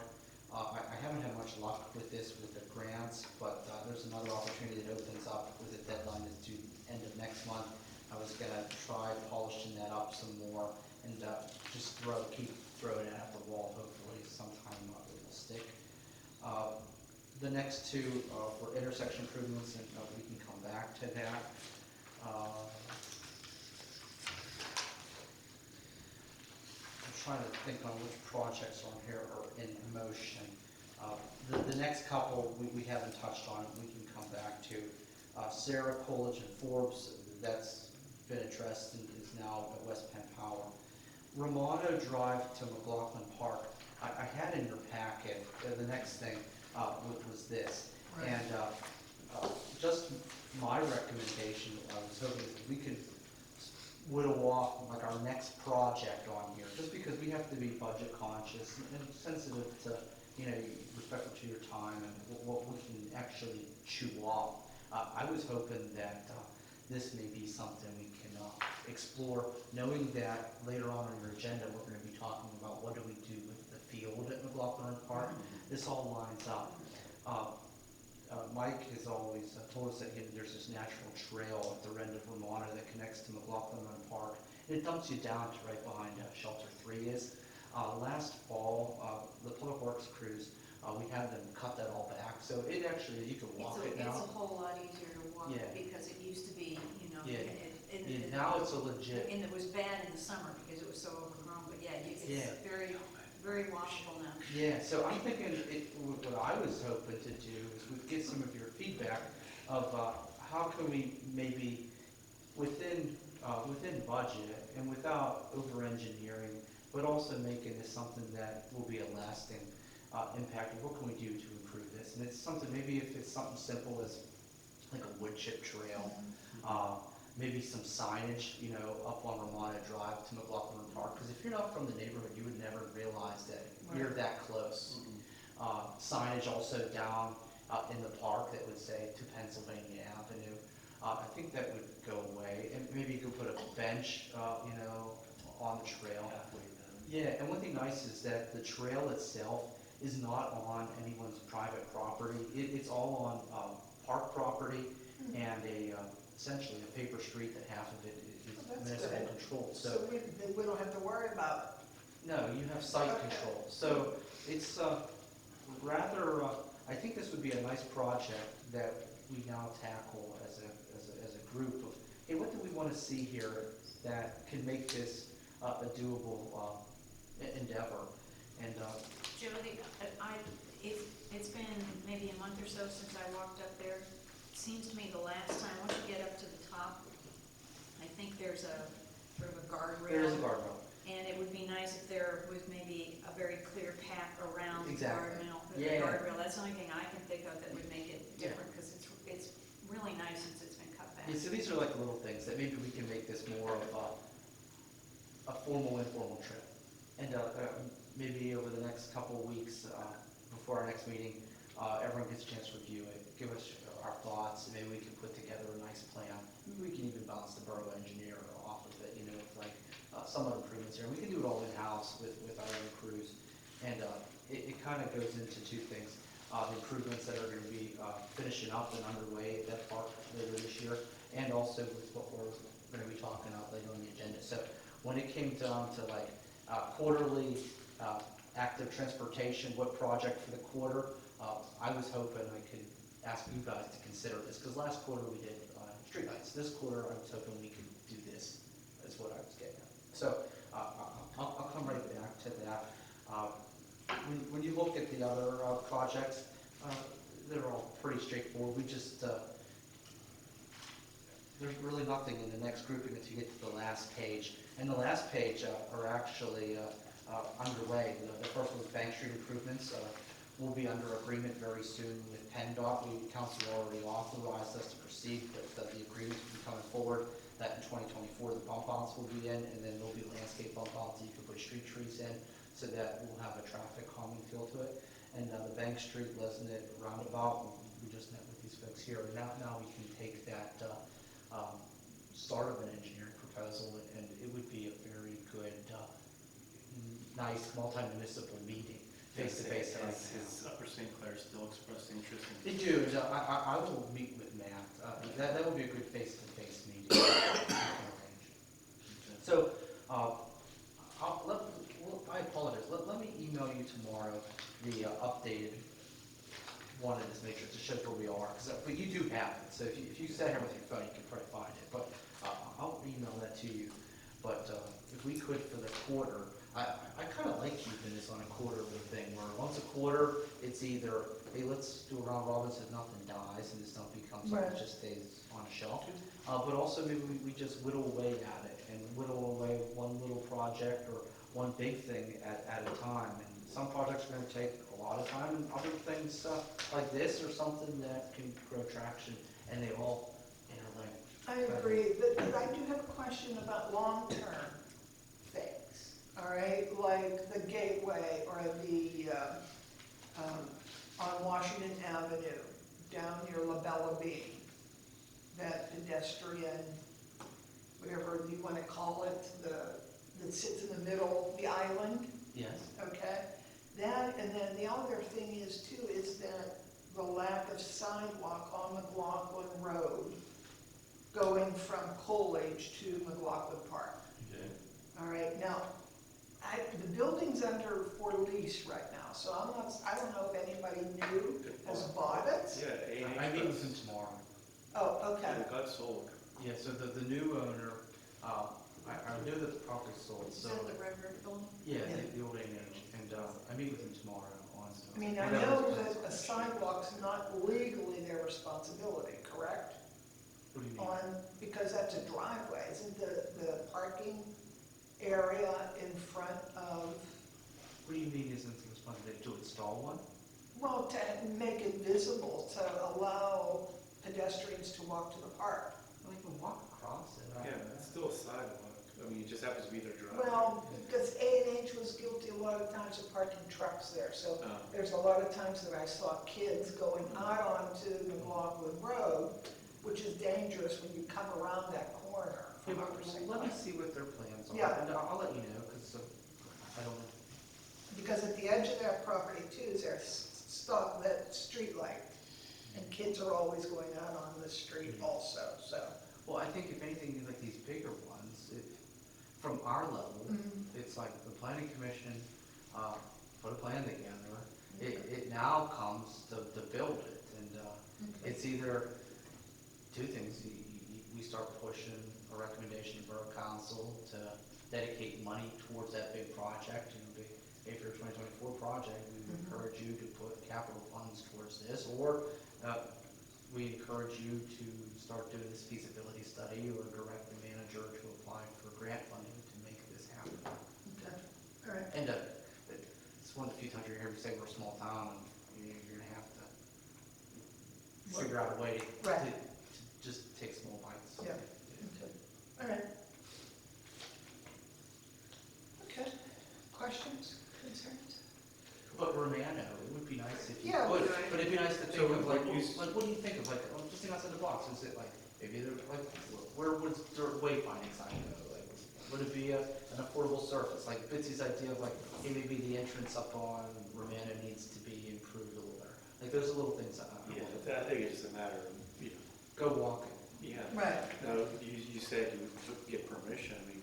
I haven't had much luck with this with the grants, but there's another opportunity that opens up with a deadline that's due end of next month. I was going to try polishing that up some more and just keep throwing it at the wall. Hopefully sometime it will stick. The next two were intersection improvements, and we can come back to that. I'm trying to think on which projects on here are in motion. The next couple we haven't touched on, we can come back to. Sarah Coolidge and Forbes, that's been addressed and is now at West Penn Power. Romano Drive to McLaughlin Park, I had in your packet, the next thing was this. Right. And just my recommendation, I was hoping that we could whittle off like our next project on here, just because we have to be budget conscious and sensitive to, respectful to your time and what we can actually chew off. I was hoping that this may be something we can explore, knowing that later on in your agenda, we're going to be talking about what do we do with the field at McLaughlin Park. This all lines up. Mike has always told us that there's this natural trail at the end of Romano that connects to McLaughlin Park, and it dumps you down to right behind Shelter 3 is. Last fall, the Public Works crews, we had them cut that all back, so it actually, you can walk it now. It's a whole lot easier to walk Yeah. because it used to be, Yeah. it Now it's a legit, and it was bad in the summer because it was so overgrown, but yeah, it's Yeah. very, very washable now. yeah, so I'm thinking what I was hoping to do is we'd get some of your feedback of how can we maybe within budget and without over-engineering, but also making this something that will be a lasting impact, and what can we do to improve this? And it's something, maybe if it's something simple as like a wood chip trail, maybe some signage, up on Romano Drive to McLaughlin Park, because if you're not from the neighborhood, you would never realize that you're that close. Signage also down in the park that would say to Pennsylvania Avenue. I think that would go away, and maybe you could put a bench, on the trail. Yeah, and one thing nice is that the trail itself is not on anyone's private property. It's all on park property and a essentially a paper street that half of it is Oh, that's municipal good. controlled. So we don't have to worry about No, you have site Okay. control. So it's rather, I think this would be a nice project that we now tackle as a group of, hey, what do we want to see here that can make this a doable endeavor? And Jody, it's been maybe a month or so since I walked up there. It seems to me the last time, once you get up to the top, I think there's a sort of a guardrail. there is a guardrail. And it would be nice if there was maybe a very clear path around the Exactly. guardrail. Yeah. Guardrail, that's the only thing I can think of that would make it different, because it's really nice since it's been cut back. Yeah, so these are like little things that maybe we can make this more of a formal, informal trip. And maybe over the next couple of weeks, before our next meeting, everyone gets a chance to review it, give us our thoughts, and maybe we can put together a nice plan. Maybe we can even bounce the borough engineer off of it, with like some improvements here. We can do it all in-house with our own crews. And it kind of goes into two things. The improvements that are going to be finishing up and underway at that park later this year, and also with what we're going to be talking about later on the agenda. So when it came down to like quarterly active transportation, what project for the quarter, I was hoping I could ask you guys to consider this, because last quarter we did streetlights. This quarter I was hoping we could do this, is what I was getting at. So I'll come right back to that. When you look at the other projects, they're all pretty straightforward. We just, there's really nothing in the next grouping until you get to the last page. And the last page are actually underway. The first was Bank Street improvements. We'll be under agreement very soon with PennDOT. Council already authorized us to proceed with the agreements will be coming forward. That in 2024 the bump outs will be in, and then there'll be landscape bump outs that you can put street trees in, so that we'll have a traffic calming feel to it. And the Bank Street Lesnett roundabout, we just met with these folks here. Now we can take that start of an engineering proposal, and it would be a very good, nice multi-municipal meeting, face-to-face. Has Upper St. Clair still expressed interest in? They do. And I will meet with Matt. That would be a good face-to-face meeting. So, I apologize. Let me email you tomorrow the updated one of this matrix to show where we are. But you do have it. So if you sat here with your phone, you can probably find it. But I'll email that to you. But if we could for the quarter, I kind of like keeping this on a quarterly thing, where once a quarter, it's either, hey, let's do a round robin so nothing dies and this stuff becomes something that just stays on a shelf. But also maybe we just whittle away at it and whittle away one little project or one big thing at a time. And some projects are going to take a lot of time, and other things like this are something that can grow traction, and they all interlink. I agree, but I do have a question about long-term things, all right? Like the gateway or the, on Washington Avenue, down near La Bella Bean, that pedestrian, whatever you want to call it, that sits in the middle, the island, Yes. okay? That, and then the other thing is too, is that the lack of sidewalk on McLaughlin Road going from Coolidge to McLaughlin Park. All right, now, the building's for lease right now, so I don't know if anybody new has bought it. Yeah, I meet with him tomorrow. Oh, okay. It got sold. Yeah, so the new owner, I know that the property's sold, Is so. that the Red River building? Yeah, the old A&H, and I meet with him tomorrow on. I mean, I know that a sidewalk's not legally their responsibility, correct? What do you mean? Because that's a driveway, isn't the parking area in front of, What do you mean isn't the responsibility to install one? well, to make it visible, to allow pedestrians to walk to the park. Well, you can walk across it. Yeah, it's still a sidewalk. I mean, it just happens to be their driveway. Well, because A&H was guilty a lot of times of parking trucks there, so Oh. there's a lot of times that I saw kids going out onto McLaughlin Road, which is dangerous when you come around that corner Yeah, from but Upper St. let me Clair. see what their plans are. Yeah. And I'll let you know, because I don't know. Because at the edge of that property too, is there's that street light, and kids are always going out on the street also, so. Well, I think if anything, like these bigger ones, from our level, it's like the planning commission, put a plan together. It now comes to build it, and it's either two things. We start pushing a recommendation to Borough Council to dedicate money towards that big project, if your 2024 project, we would encourage you to put capital funds towards this, or we encourage you to start doing this feasibility study or direct the manager to apply for grant funding to make this happen. Okay, all right. And it's one of the few times you're here to say we're a small town, and you're gonna have to figure out a way Right. to just take small bites. Yeah. Okay. All right. Okay, questions, concerns? But Romano, it would be nice if you Yeah, could, right. but it'd be nice to think So of like, what you like, what do you think of, like, just think outside the box, is it like, maybe they're like, where would the wayfinding sign go? Like, would it be an affordable surface, like Bitsy's idea of like, hey, maybe the entrance up on Romano needs to be improved a little better. Like, those are little things that Yeah, I think it's just a matter of, go walking. yeah. Right. Now, you said you took, get permission, I mean,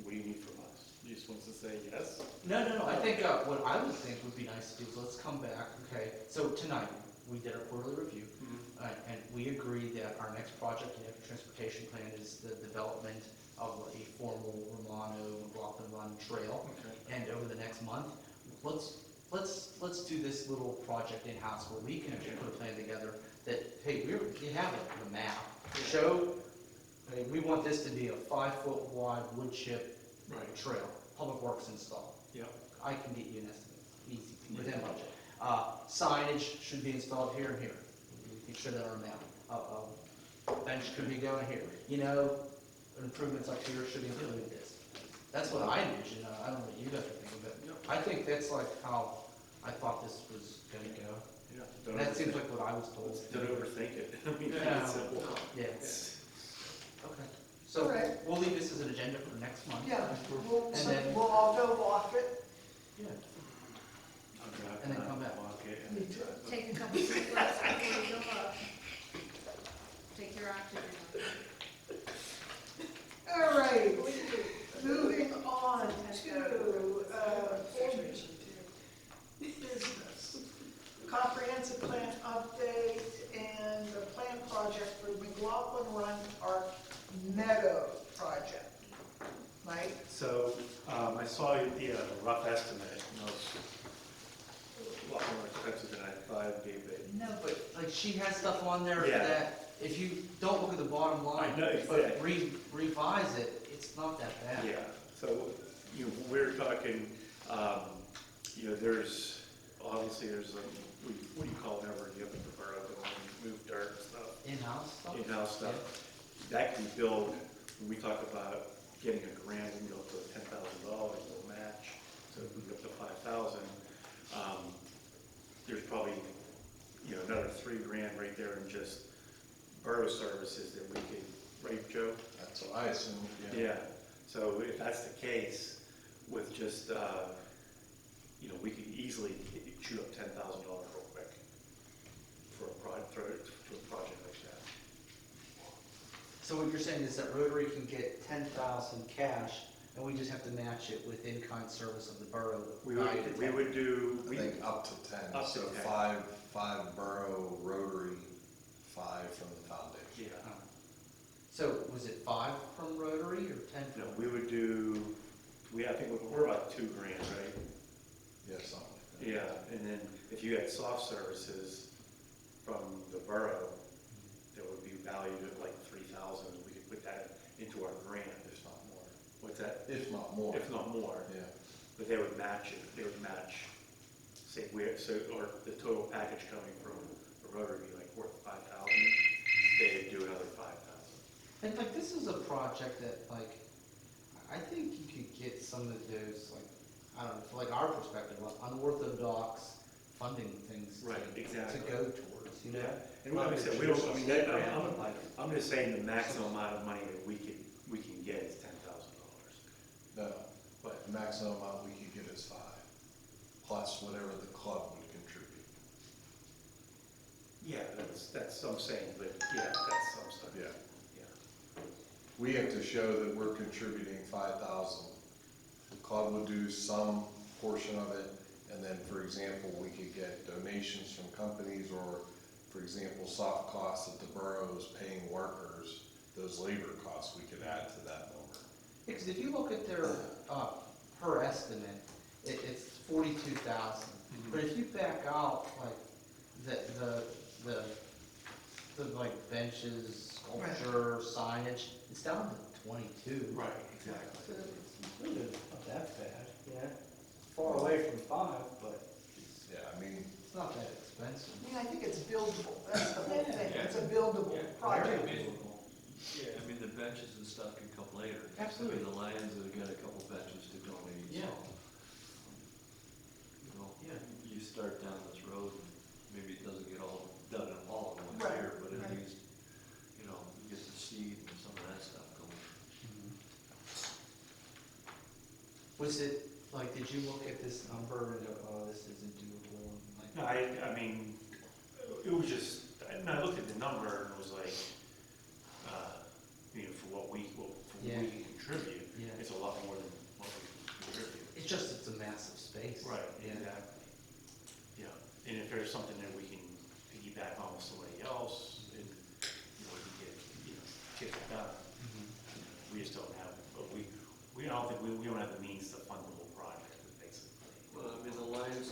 what do you need from us? You just want us to say yes? No, I think, what I would think would be nice to do is let's come back, okay, so tonight, we did our quarterly review, and we agreed that our next project in the transportation plan is the development of a formal Romano McLaughlin Run trail. Okay. And over the next month, let's do this little project in-house where we can actually put a plan together that, hey, you have it, the map. Show, hey, we want this to be a 5-foot wide wood chip Right. trail, Public Works installed. Yeah. I can get you an estimate, easy, within budget. Signage should be installed here and here. You can show that on a map. Bench could be going here. Improvements up here should include this. That's what I envision. I don't know what you guys are thinking, but I think that's like how I thought this was gonna go. Yeah. And that seems like what I was told. Don't overthink it. I mean, Yeah. it's simple. Yeah. It's- Okay. So All right. we'll leave this as an agenda for next month. Yeah, And then- we'll all go walk it. Yeah. I'll drive And then down, come back. walk it, and Me too. Take a couple deep breaths before you go up. Take your oxygen. All right, moving on to business. Comprehensive plan update and the plan project for McLaughlin Run Park Meadow project. Mike? So, I saw the rough estimate, and I was a lot more expensive than I thought it would be, but No, but like she has stuff on there Yeah. that if you don't look at the bottom line, I know, but exactly. revise it, it's not that bad. yeah. So, we're talking, there's, obviously, there's what do you call it, whenever you have the borough going, move dirt and stuff, In-house stuff? in-house stuff. That can build, when we talk about getting a grant, we can go up to $10,000, we'll match, so we go up to 5,000. There's probably, another $3,000 right there in just borough services that we could, right, Joe? That's what I assume, Yeah, so if that's the case, with just, we could easily chew up $10,000 real quick for a project like that. So what you're saying is that Rotary can get 10,000 cash, and we just have to match it with in-kind service of the borough? We would do, I think up to 10, Up to so 10. five borough, Rotary, 5 from the foundation. yeah, So was it 5 from Rotary or 10 no, from? we would do, I think we're about $2,000, right? Yeah, something like that. Yeah, and then if you had soft services from the borough, that would be valued at like 3,000, we could put that into our grant, If not more. what's that? If not more. If not more, Yeah. but they would match it, or the total package coming from the Rotary would be like worth 5,000, they'd do another 5,000. And like, this is a project that like, I think you could get some of those, like, I don't know, from like our perspective, unorthodox funding things Right, exactly. to go towards, And like I said, we don't, I mean, I'm just saying the maximum amount of money that we can get is $10,000. No, but the maximum amount we could get is 5, plus whatever the club would contribute. Yeah, that's what I'm saying, but yeah, that's some stuff. Yeah. Yeah. we have to show that we're contributing 5,000. The club would do some portion of it, and then, for example, we could get donations from companies, or, for example, soft costs that the borough is paying workers, those labor costs we could add to that number. Because if you look at their, her estimate, it's 42,000. But if you back out, like, the like benches, sculpture, signage, it's down to 22. Right, exactly. So it's really not that bad, yeah. Far away from 5, but Yeah, I mean, it's not that expensive. I mean, I think it's buildable, that's the whole thing, Yeah. it's a buildable Yeah. project. Yeah, I mean, the benches and stuff can come later. Absolutely. I mean, the Lions have got a couple benches to donate, so. Yeah. You know, Yeah. you start down this road, and maybe it doesn't get all done in all in one Right, year, but at right. least, you know, you get the seed and some of that stuff going. Was it, like, did you look at this number and go, oh, this isn't doable? And No, like, I mean, it was just, I looked at the number and was like, you know, for what we Yeah. can contribute, Yeah. it's a lot more than what we can contribute. it's just, it's a massive space. Right, Yeah. exactly. Yeah, and if there's something that we can piggyback on with somebody else, and, you know, we can get it done. Mhm. We just don't have, but we don't think, we don't have the means to fund the whole project, basically. Well, I mean, the Lions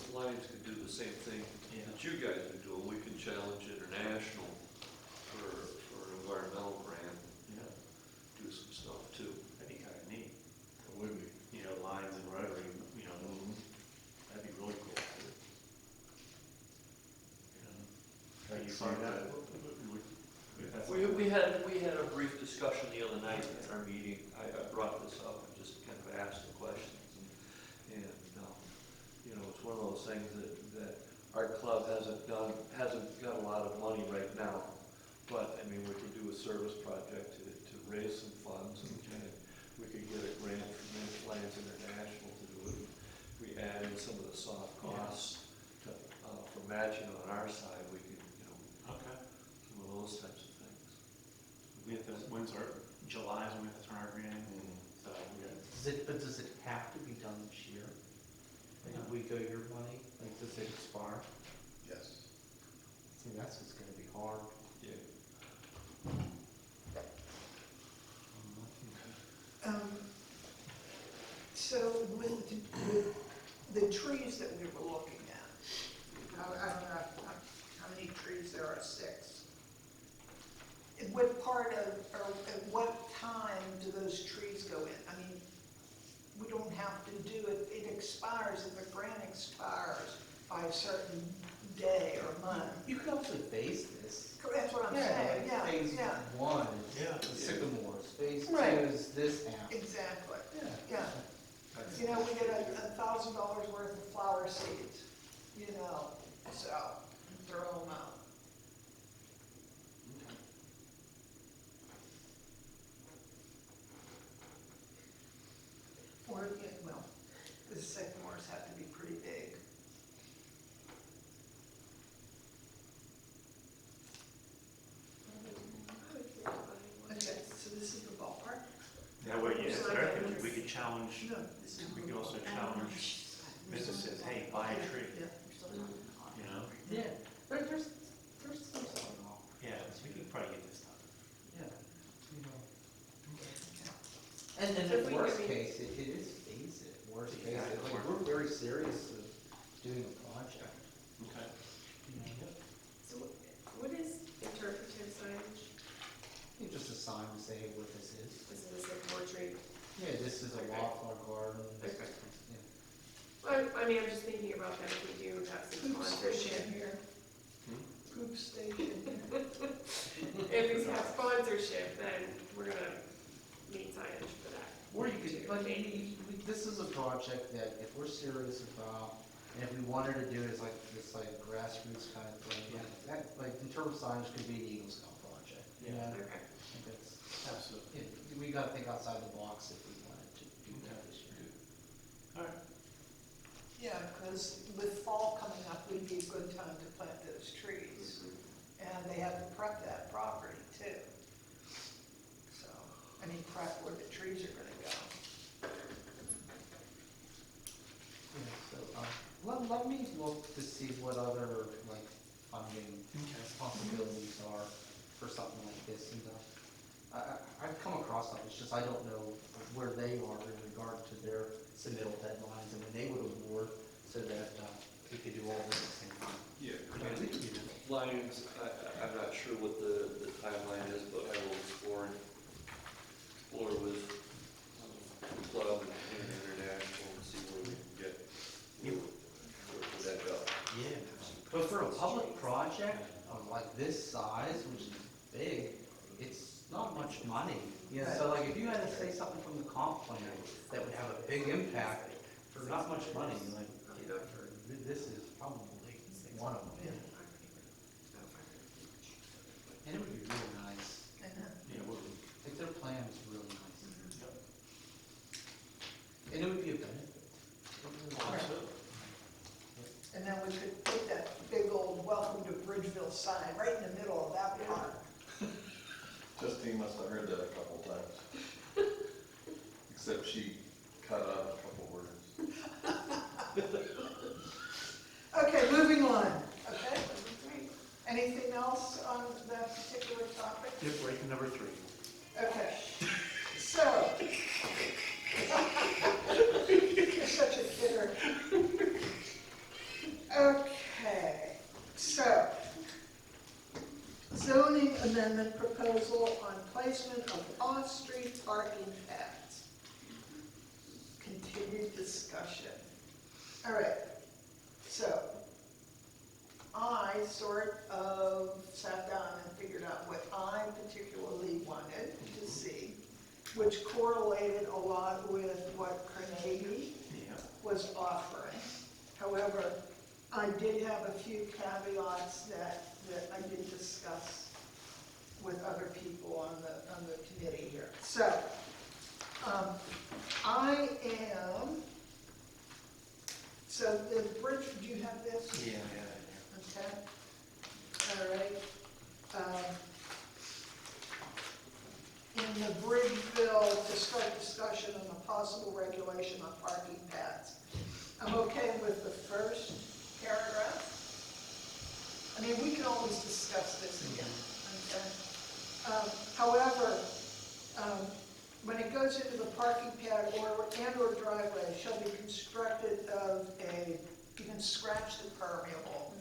could do the same thing Yeah. that you guys are doing. We can challenge international for an environmental grant, Yeah, do some stuff too. that'd be kind of neat. it would be. You know, Lions and Rotary, you know, that'd be really cool. You know, how you find that? We had a brief discussion the other night at our meeting. I brought this up and just kind of asked the questions. And you know, it's one of those things that our club hasn't got a lot of money right now. But, I mean, we could do a service project to raise some funds, and we could get a grant from Lions International to do it. We add in some of the soft costs to, for matching on our side, we could, you know, Okay. some of those types of things. We have to, when's our, July is when we have to turn our grant in, so we got, Does it have to be done this year? Like, if we go your money, like, does it expire? Yes. See, that's what's gonna be hard. Yeah. So with the trees that we were looking at, I don't know how many trees there are, 6. At what part of, or at what time do those trees go in? I mean, we don't have to do it, it expires, if the grant expires by a certain day or month. You could also phase this. That's what I'm saying, yeah, Phase yeah, 1 Yeah. is the sycamores, phase 2 Right. is this half. exactly, Yeah. yeah. You know, we get $1,000 worth of flower seeds, you know, so throw them out. Or, yeah, well, the sycamores have to be pretty big. Okay, so this is the ballpark? that way, yeah, So so I we guess- could challenge, No, this is. we could also challenge businesses, hey, buy a tree, Yeah. you know? Yeah, there's some stuff involved. Yeah, so we could probably get this done. Yeah, you know. And then So if the we worst could- case, it is phase it, worst case, Exactly. like, we're very serious of doing a project, Okay. you know. So what is interpretive signage? You just assign to say, hey, what this is. This is a sycamore tree. Yeah, this is a Okay. wildflower garden. this Okay. is- yeah. Well, I mean, I'm just thinking about that if we do have some Poop sponsorship. station here. Poop station here. If we have sponsorship, then we're gonna need signage for that. Or you could, too. like, this is a project that if we're serious about, and if we wanted to do it as like, this like grassroots kind of thing, Yeah. that, like, in terms of signage, could be an Eagle Scout project. You know? Okay. I think that's, Absolutely. we gotta think outside the box if we wanted to do that this year. All right. Yeah, because with fall coming up, would be a good time to plant those trees. And they have to prep that property too. So, I mean, track where the trees are gonna go. Yeah, so, let me look to see what other, like, funding possibilities are for something like this, and, I've come across some, it's just I don't know where they are in regard to their submittal deadlines and when they would award, so that, we could do all this at the same time. Yeah. Okay, we can do that. Lions, I'm not sure what the timeline is, but I will explore with the club and international and see where we can get, where that go. Yeah, but for a public project of like this size, which is big, it's not much money. Yeah, so like if you had to say something from the comp plan that would have a big impact for not much money, like, you know, this is probably one of them. And it would be really nice. And then, Yeah, we're, Like their plan is really nice. And it would be a benefit. and then we could put that big old welcome to Bridgeville sign right in the middle of that park. Justine must have heard that a couple times. Except she cut out a couple words. Okay, moving on, okay? Anything else on that particular topic? yeah, break number 3. Okay, so. You're such a kidder. Okay, so. Zoning amendment proposal on placement of off-street parking pads. Continued discussion. All right, so I sort of sat down and figured out what I particularly wanted to see, which correlated a lot with what Carnegie was offering. However, I did have a few caveats that I did discuss with other people on the committee here. So, I am, so the bridge, do you have this? Yeah. Okay, all right. In the bridge bill, to start discussion on the possible regulation on parking pads. I'm okay with the first paragraph. I mean, we can always discuss this again, okay? However, when it goes into the parking pad or driveway, shall be constructed of a, you can scratch the permeable,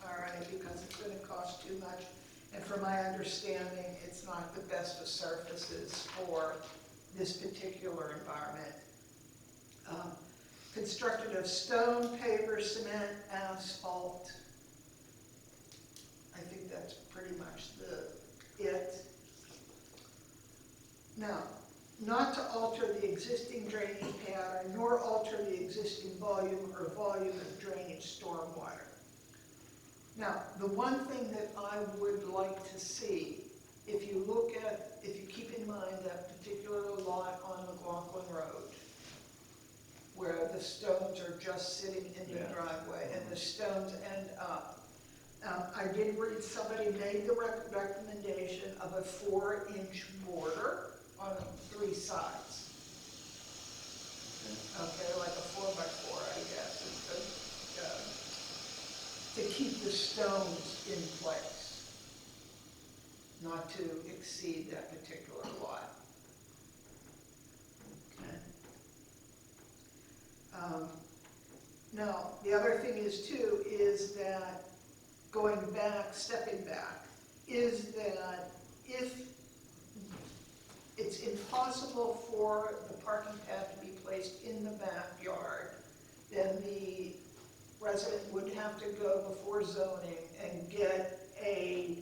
all right, because it's gonna cost too much. And from my understanding, it's not the best of surfaces for this particular environment. Constructed of stone, paver, cement, asphalt. I think that's pretty much it. Now, not to alter the existing drainage pattern, nor alter the existing volume or volume of drainage stormwater. Now, the one thing that I would like to see, if you keep in mind that particular lot on McLaughlin Road, where the stones are just sitting in the driveway and the stones end up. I did read somebody made the recommendation of a 4-inch border on 3 sides. Okay, like a 4x4, I guess, to keep the stones in place, not to exceed that particular lot. Okay. Now, the other thing is too, is that going back, stepping back, is that if it's impossible for the parking pad to be placed in the backyard, then the resident would have to go before zoning and get a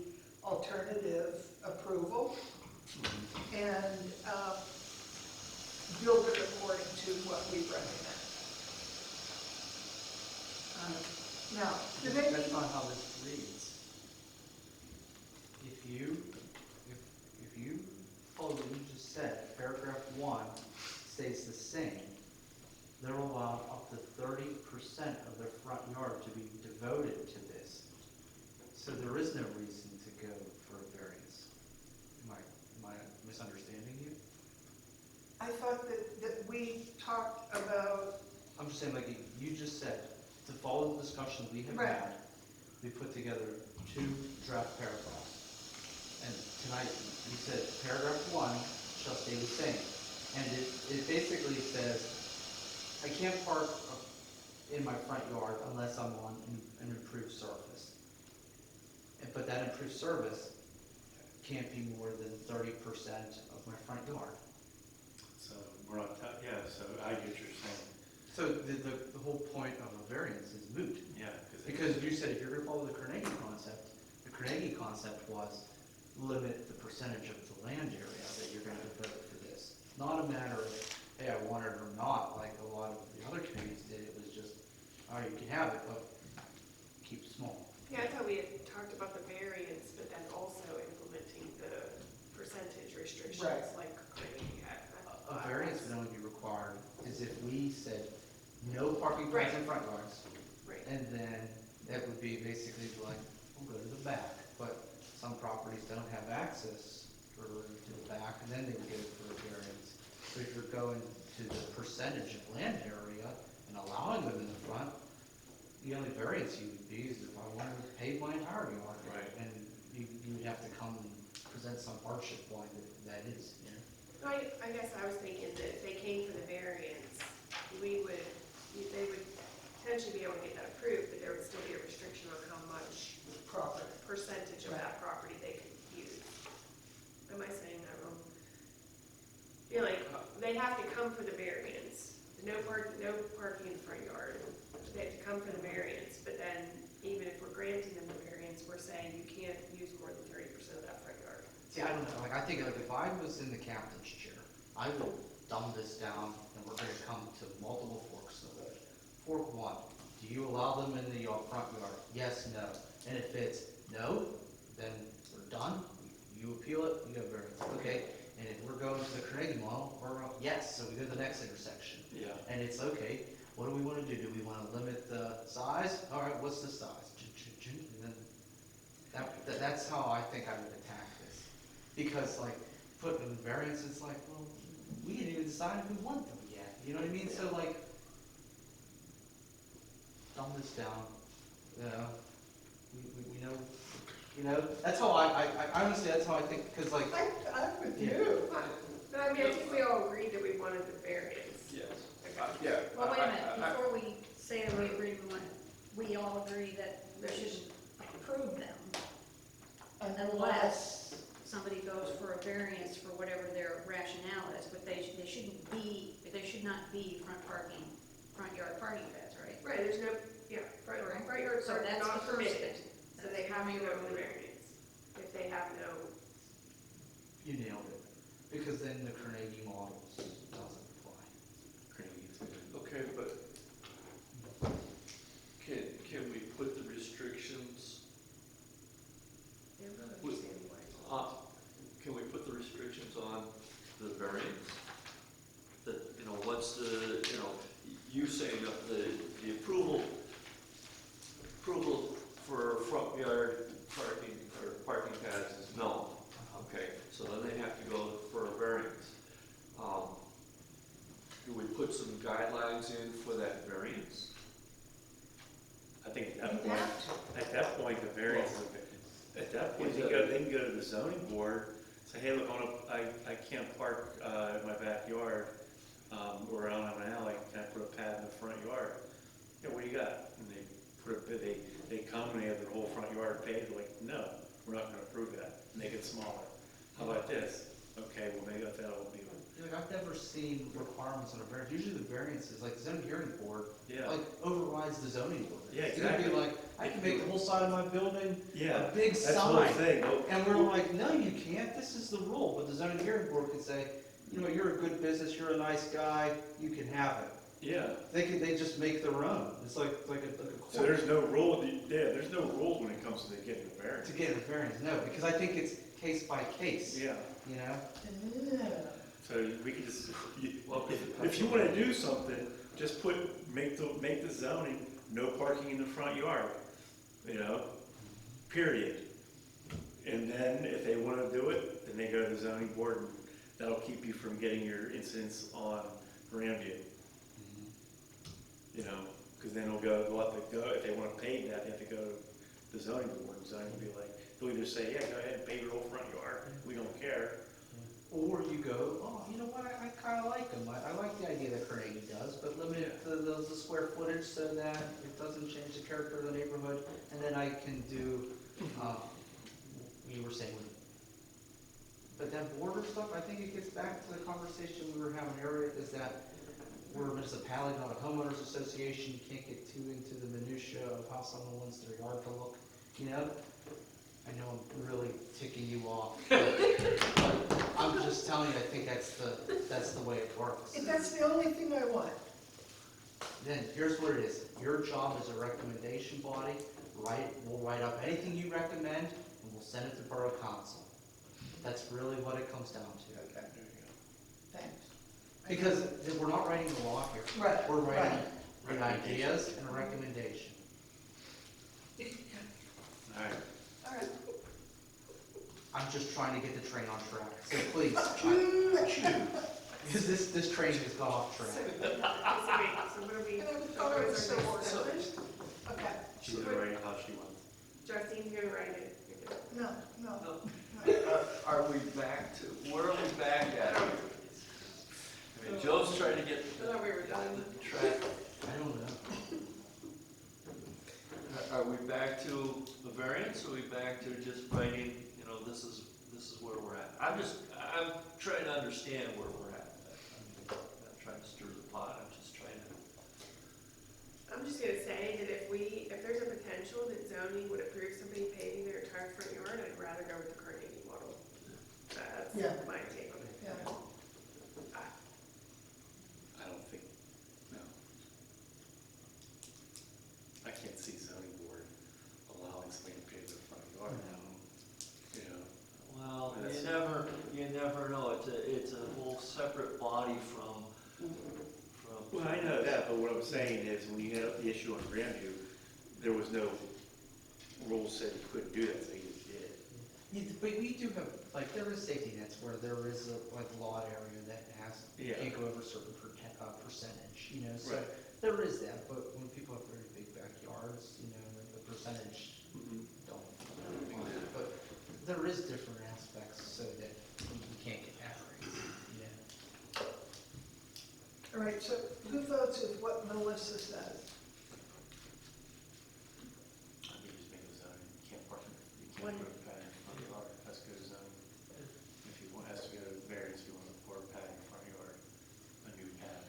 alternative approval and build it according to what we recommend. Now, do they That's not how this reads. If you follow what you just said, paragraph 1 stays the same, they're allowed up to 30% of their front yard to be devoted to this. So there is no reason to go for a variance. Am I misunderstanding you? I thought that we talked about, I'm just saying, like you just said, to follow the discussion we have Right. had, we put together 2 draft paragraphs. And tonight, we said paragraph 1 shall stay the same. And it basically says, I can't park in my front yard unless I'm on an improved surface. But that improved surface can't be more than 30% of my front yard. So we're not, yeah, so I get what you're saying, So the whole point of a variance is moot. yeah, Because you said if you're gonna follow the Carnegie concept was limit the percentage of the land area that you're gonna devote for this. Not a matter of, hey, I want it or not, like a lot of the other communities did, it was just, all right, you can have it, but keep it small. Yeah, I thought we had talked about the variance, but then also implementing the percentage restrictions Right. like Carnegie had. A variance would only be required is if we said no parking places in front yards, Right. and then that would be basically like, we'll go to the back. But some properties don't have access to the back, and then they would go for a variance. So if you're going to the percentage of land area and allowing them in the front, the only variance you would be is if I wanted to pave my entire yard. Right. And you would have to come and present some hardship why that is, you know? I guess I was thinking that if they came for the variance, they would potentially be able to get that approved, but there would still be a restriction on how much property. percentage of that property they could use. Am I saying that wrong? Feel like they have to come for the variance, no parking in the front yard. They have to come for the variance, but then even if we're granting them the variance, we're saying you can't use more than 30% of that front yard. See, I don't know, like, I think, like, if I was in the captain's chair, I would dumb this down, and we're gonna come to multiple forks in the road. Fork 1, do you allow them in the front yard? Yes, no. And if it's no, then we're done, you appeal it, you go variance, okay? And if we're going to the Carnegie model, we're, yes, so we go to the next intersection. Yeah. And it's, okay, what do we wanna do? Do we wanna limit the size? All right, what's the size? And then, that's how I think I would attack this. Because, like, putting in variance, it's like, well, we didn't even decide if we want them yet, you know what I mean? So, like, dumb this down, we know, that's how I honestly, that's how I think, because, like, I'm with Yeah. you. But I mean, I think we all agreed that we wanted the variance. Yes. Okay. Yeah. Well, wait a minute, before we say that we agree, we all agree that we shouldn't approve them unless somebody goes for a variance for whatever their rationale is, but they should not be front yard parking pads, right? Right, there's no, front yard So parking that's not the first permitted, thing. so they have to go for the variance if they have no. you nailed it. Because then the Carnegie model doesn't apply. Okay, but can we put the restrictions, I'm not understanding why. can we put the restrictions on the variance? That, what's the, you saying that the approval for front yard parking or parking pads is no. Okay, so then they have to go for a variance. Do we put some guidelines in for that variance? I think You have at that point, the variance, at that point, they can go to the zoning board, say, hey, look, I can't park in my backyard, or out on an alley, can I put a pad in the front yard? Yeah, what do you got? And they come and they have their whole front yard paved, like, no, we're not gonna approve that, make it smaller. How about this? Okay, well, maybe that'll be, Like, I've never seen requirements on a variance. Usually the variances, like the zoning hearing board, yeah, like overrides the zoning board. Yeah, It's gonna be exactly. like, I can make the whole side of my building yeah. a big That's the whole sign. thing. And we're like, no, you can't, this is the rule. But the zoning hearing board could say, you're a good business, you're a nice guy, you can have it. Yeah, They just make their own. It's like a so court. there's no rule, there's no rules when it comes to getting a variance. To get a variance, no, because I think it's case by case, Yeah, you know? Yeah. so we could just, Well, if you wanna do something, just make the zoning, no parking in the front yard, period. And then if they wanna do it, then they go to the zoning board that'll keep you from getting your incidents on Grandview. You know, because then they'll have to go, if they want to pave that, they have to go to the zoning board, and zoning will be like, they'll either say, yeah, go ahead and pave your whole front yard, we don't care. Or you go, oh, you know what, I kind of like them, I like the idea that Carnegie does, but limit it to the square footage so that it doesn't change the character of the neighborhood, and then I can do, you were saying, but that border stuff, I think it gets back to the conversation we were having earlier, is that we're a municipality, not a homeowners association, you can't get too into the minutia of how someone wants their yard to look, you know? I know I'm really ticking you off, but I'm just telling you, I think that's the way it works. If that's the only thing I want. Then, here's what it is, your job as a recommendation body, we'll write up anything you recommend, and we'll send it to Borough Council. That's really what it comes down to. Okay, thanks. Because we're not writing the law here. Right, We're writing right. the ideas and a recommendation. All right. All right. I'm just trying to get the train on track, so please, because this train has gone off track. So what are we? Oh, it's so organized. Okay. She's gonna write it how she wants. Justine's gonna write it. No, no. Are we back to, where are we back at? I mean, Joe's trying to get I thought we were done. the track. I don't know. Are we back to the variance, or are we back to just writing, you know, this is where we're at? I'm trying to understand where we're at. I'm not trying to stir the pot, I'm just trying to. I'm just gonna say that if there's a potential that zoning would approve somebody paving their entire front yard, I'd rather go with the Carnegie model. That's Yeah. my take on it. Yeah. I don't think, no. I can't see zoning board allowing somebody to pave their front yard now, you know. Well, That's- you never know, it's a whole separate body from. Well, I know that, but what I'm saying is, when you had the issue on Grandview, there was no rules said you couldn't do that, so you just did it. But we do have, like, there is safety nets where there is a, like, lot area that Yeah. can't go over a certain percentage, you know, so Right. there is that, but when people have very big backyards, you know, the percentage don't, but there is different aspects so that you can't get average, you know. All right, so who votes with what Melissa says? I think just make it zoning, you can't park, you can't put a pad in front yard, it has to go to zoning. If you want, has to go to variance, if you want to pour a pad in front yard, a new pad.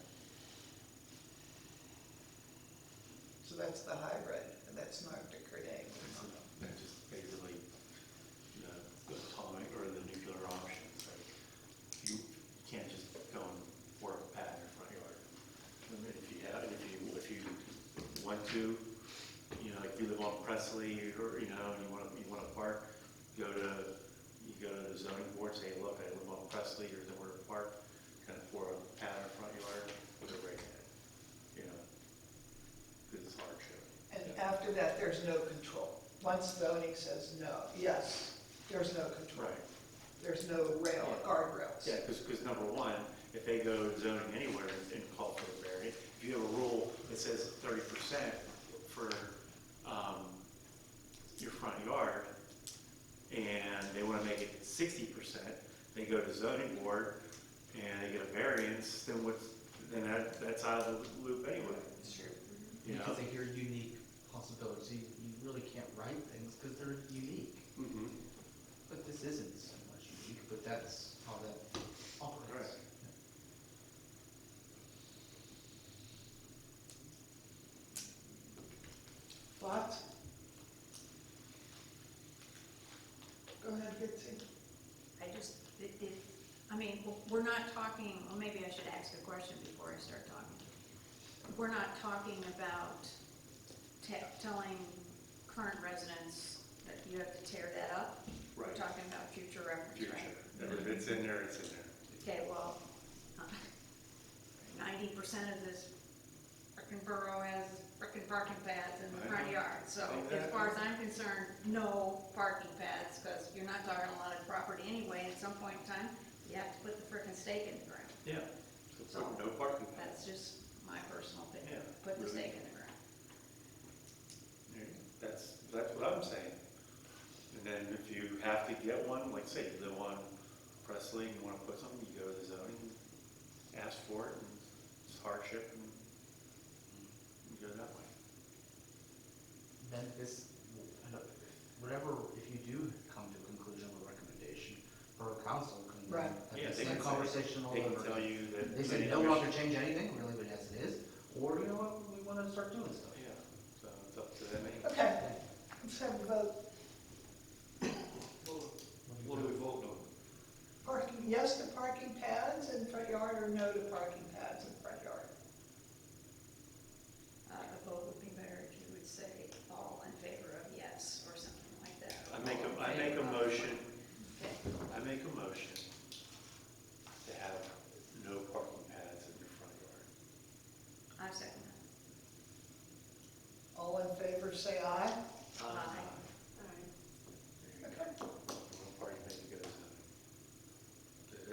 So that's the hybrid, and that's not the grenade. And just basically, the atomic or the nuclear options, like, you can't just go and pour a pad in your front yard. I mean, if you want to, you know, like if you live on Presley, or, you know, and you want to park, you go to the zoning board, say, look, I live on Presley, here's where to park, kind of pour a pad in the front yard, put a rate in it, you know, because it's hardship. And after that, there's no control. Once zoning says no, yes, there's no control. Right. There's no guardrails. Yeah, because number one, if they go zoning anywhere and call for a variance, if you have a rule that says 30% for your front yard, and they want to make it 60%, they go to zoning board and they get a variance, then that's out of the loop anyway. It's true. You know? Because they hear unique possibilities, you really can't write things because they're unique. Mhm. But this isn't so much unique, but that's how that operates. Right. Thoughts? Go ahead, Bitsy. I mean, we're not talking, well, maybe I should ask a question before I start talking. We're not talking about telling current residents that you have to tear that up. Right. We're talking about future reference, Future. right? If it's in there, it's in there. Okay, well, 90% of this frickin' borough has frickin' parking pads in the I front know. yard. So as Exactly. far as I'm concerned, no parking pads, because you're not talking a lot of property anyway. At some point in time, you have to put the frickin' stake in the ground. Yeah. So put no parking. That's just my personal opinion, Yeah, put the really. stake in the ground. That's what I'm saying. And then if you have to get one, like say you live on Presley and you want to put something, you go to the zoning, ask for it, and it's hardship, and you go that way. Then this, whatever, if you do come to a conclusion of a recommendation, or council can, Right. have Yeah, the they same can say- conversation all They can over. tell you that. They say, planning no longer commission- change anything, we're leaving it as it is, or, you know what, we want to start doing stuff. Yeah, so it's up to them anyway. Okay, let's have a vote. What are we voting on? Parking, yes to parking pads in front yard, or no to parking pads in front yard? A vote would be better if you would say all in favor of yes, or something like that. I make a All in favor of- motion, Okay. I make a motion to have no parking pads in your front yard. I second All in favor, say aye. that. Aye. Okay. One party thing to go to.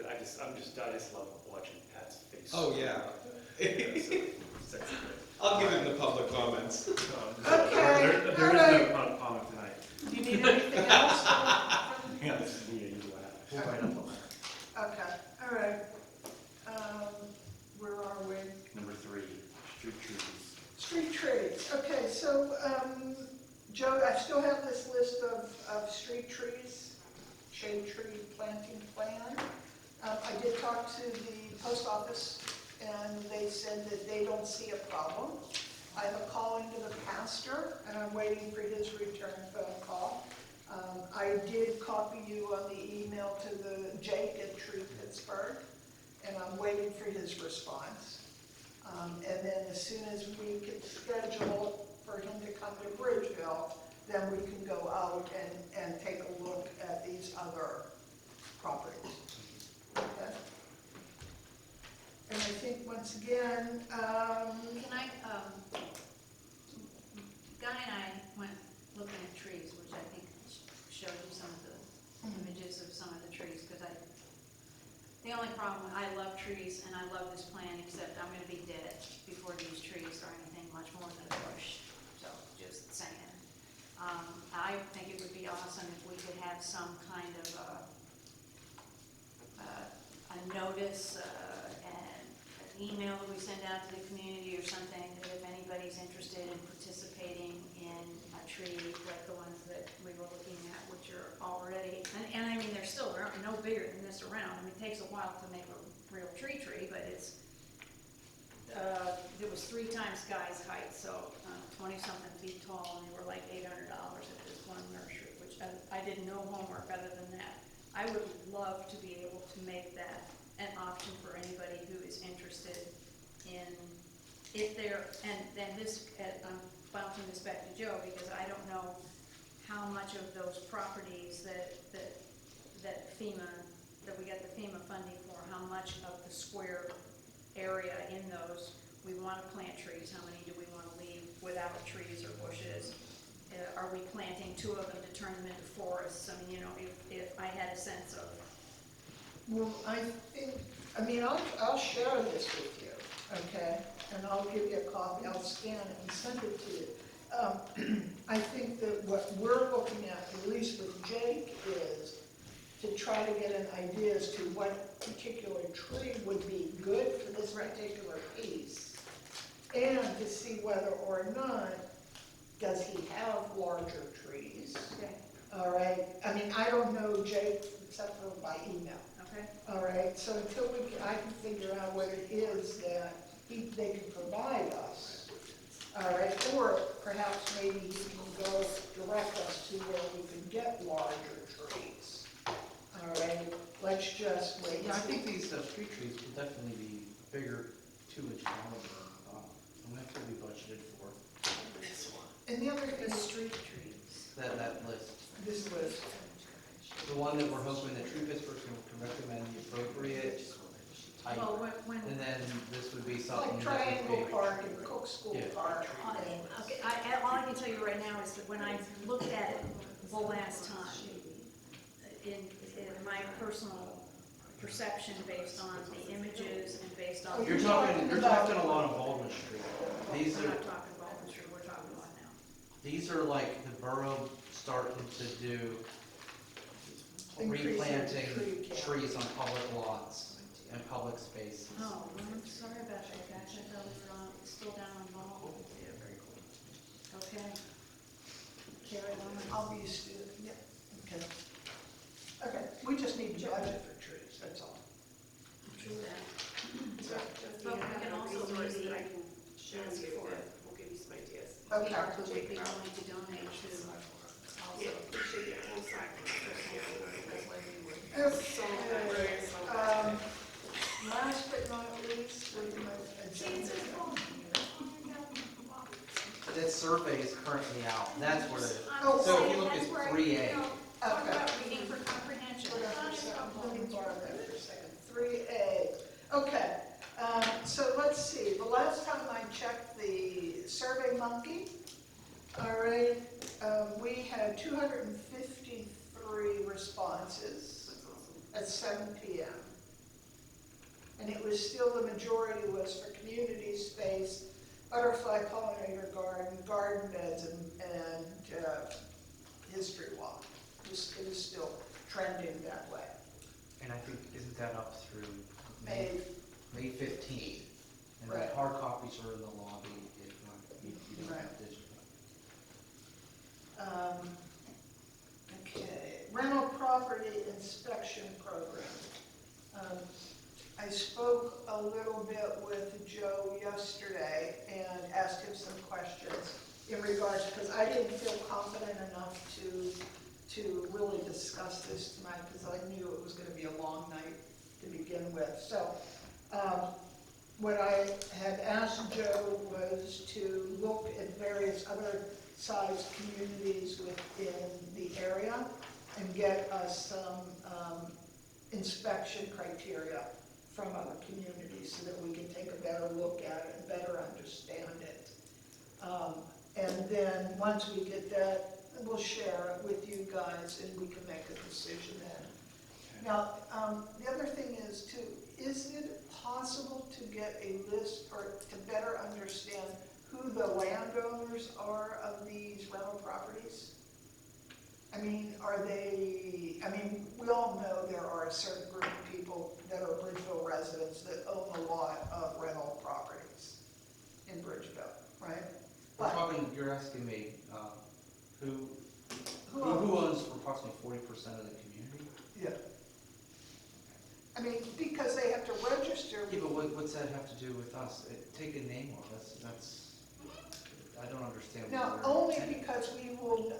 I just love watching Pat's face. Oh, yeah. Sexy. I'll give him the public comments. Okay, There is all right. no comment tonight. Do you need anything else? Yeah, this is me, you laugh. We'll write up on that. Okay, all right. Where are we? Number 3, street trees. Street trees. Okay, so, Joe, I still have this list of street trees, shade tree planting plan. I did talk to the post office, and they said that they don't see a problem. I have a call into the pastor, and I'm waiting for his return phone call. I did copy you on the email to the Jake at Tree Pittsburgh, and I'm waiting for his response. And then as soon as we can schedule for him to come to Bridgeville, then we can go out and take a look at these other properties. Okay? And I think once again, Can I, Guy and I went looking at trees, which I think showed you some of the images of some of the trees, because the only problem, I love trees and I love this plan, except I'm gonna be dead before these trees are anything much more than a bush, so just saying. I think it would be awesome if we could have some kind of a notice, and an email that we send out to the community or something, that if anybody's interested in participating in a tree, like the ones that we were looking at, which are already, and I mean, they're still no bigger than this around. I mean, it takes a while to make a real tree, but it's, it was 3 times Guy's height, so 20-something feet tall, and they were like $800 at this one nursery, which I did no homework other than that. I would love to be able to make that an option for anybody who is interested in, if they're, and then this, I'm bouncing this back to Joe, because I don't know how much of those properties that FEMA, that we get the FEMA funding for, how much of the square area in those we want to plant trees, how many do we want to leave without trees or bushes? Are we planting 2 of them to turn them into forests? I mean, you know, if I had a sense of, well, I think, I mean, I'll share this with you, okay? And I'll give you a copy, I'll scan it and send it to you. I think that what we're looking at least with Jake, is to try to get an idea as to what particular tree would be good for this particular piece. And to see whether or not, does he have larger trees? okay, All right, I mean, I don't know Jake except for by email. okay, All right, so until I can figure out what it is that they can provide us. All right, or perhaps maybe he can go direct us to where we can get larger trees. All right, let's just wait. Yeah, I think these street trees will definitely be bigger 2-inch caliber. And that's what we budgeted for. And the other thing the is street trees. That list. this list. The one that we're hoping that Tree Pittsburgh can recommend the appropriate type. Well, when, And then this would be something. Like that would Triangle be- Park and Cook School Yeah. Park. okay, all I can tell you right now is that when I looked at it the last time, in my personal perception based on the images and based on. You're talking a lot of Baldwin Street. These We're are, not talking Baldwin Street, we're talking what now? these are like the borough starting to do Increasing replanting tree count. trees on public lots and public spaces. Oh, well, I'm sorry about that, guys, I thought we were on, still down on Baldwin. Yeah, very cool. Okay. Carry on. I'll be a student, yeah, okay. Okay, we just need to budget for trees, that's all. True that. So, just But need we to can have a also resource maybe that I can share with you, for that will give you some ideas. Okay. ARPA would be willing to donate to also. Yeah, we should get a whole side. Okay, Some of that, right, some of that. last but not least, we agenda. That survey is currently out, that's where, Oh, so if you look at 3A, Okay. Reading for comprehension. Hold on for a second. Let me borrow that for a second. 3A. Okay, so let's see. The last time I checked the Survey Monkey, all right, we had 253 responses at 7 p.m. And it was still, the majority was for community space, butterfly pollinator garden, garden beds, and history walk. It was still trending that way. and I think, isn't that up through May, May 15th? And the Right. hard copies are in the lobby if you don't have Right. digital. Okay, rental property inspection program. I spoke a little bit with Joe yesterday and asked him some questions in regards, because I didn't feel confident enough to really discuss this tonight, because I knew it was gonna be a long night to begin with. So, what I had asked Joe was to look at various other sized communities within the area and get us some inspection criteria from other communities so that we can take a better look at it and better understand it. And then, once we get that, we'll share it with you guys and we can make a decision then. Now, the other thing is too, is it possible to get a list or to better understand who the landowners are of these rental properties? I mean, we all know there are a certain group of people that are Bridgeville residents that own a lot of rental properties in Bridgeville, right? We're But talking, you're asking me, who who owns approximately 40% of the community? Yeah. I mean, because they have to register. Yeah, but what's that have to do with us? Take a name off, that's, I don't understand. Now, only because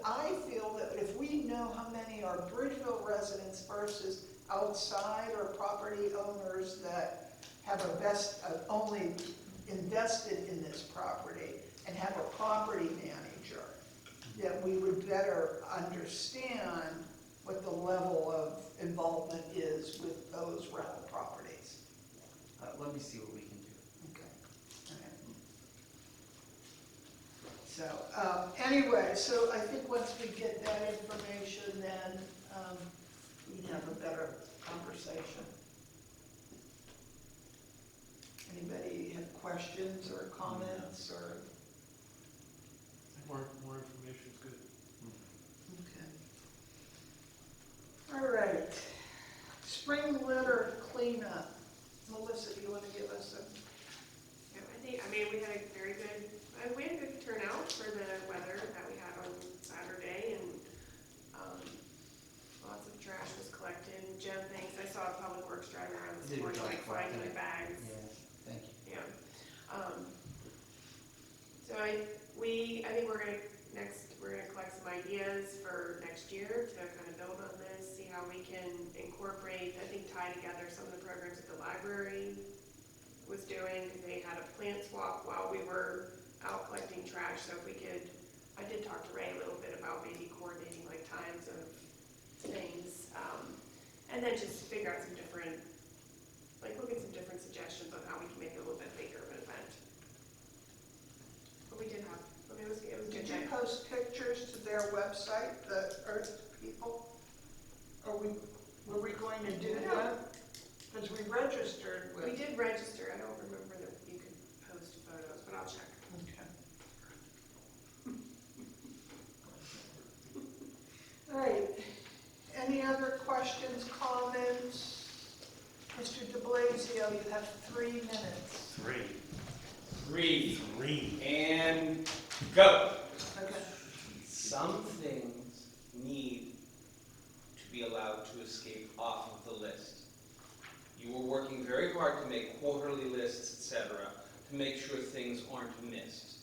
I feel that if we know how many are Bridgeville residents versus outside or property owners that have only invested in this property and have a property manager, that we would better understand what the level of involvement is with those rental properties. Let me see what we can do. Okay. So, anyway, so I think once we get that information, then we can have a better conversation. Anybody have questions or comments or? More information is good. Okay. All right. Spring litter cleanup. Melissa, do you want to give us a? Yeah, we had a good turnout for the weather that we had on Saturday, and lots of trash was collected. Jen, thanks, I saw a Public Works driving around this Did morning, you like finding the collect bags. Yeah, thank you. Yeah. So I think we're gonna collect some ideas for next year to kind of build on this, see how we can incorporate, I think tie together some of the programs that the library was doing, because they had a plant swap while we were out collecting trash, so if we could, I did talk to Ray a little bit about maybe coordinating like times of things, and then just figure out some different, look at some different suggestions on how we can make it a little bit bigger of an event. But we did have, it was a Did good you day. post pictures to their website, the Earth People? Were we going to do that? don't remember that you could post photos, but I'll check. Okay. All right, any other questions, comments? Mr. de Blasio, you have 3 minutes. Three, and go. Okay. Some things need to be allowed to escape off of the list. You were working very hard to make quarterly lists, etc., to make sure things aren't missed.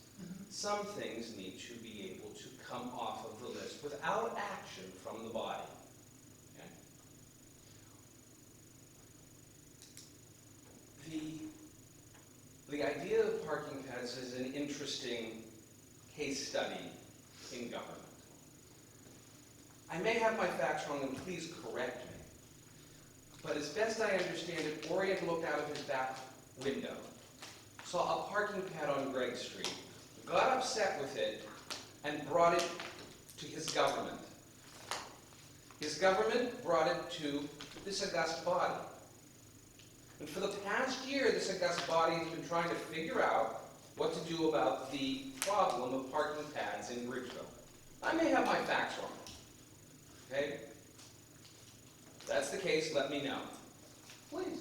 Some things need to be able to come off of the list without action from the body. Okay? The idea of parking pads is an interesting case study in government. I may have my facts wrong, and please correct me. But as best I understand it, Orient looked out of his back window, saw a parking pad on Gregg Street, got upset with it, and brought it to his government. His government brought it to this august body. And for the past year, this august body has been trying to figure out what to do about the problem of parking pads in Bridgeville. I may have my facts wrong. Okay? If that's the case, let me know. Please.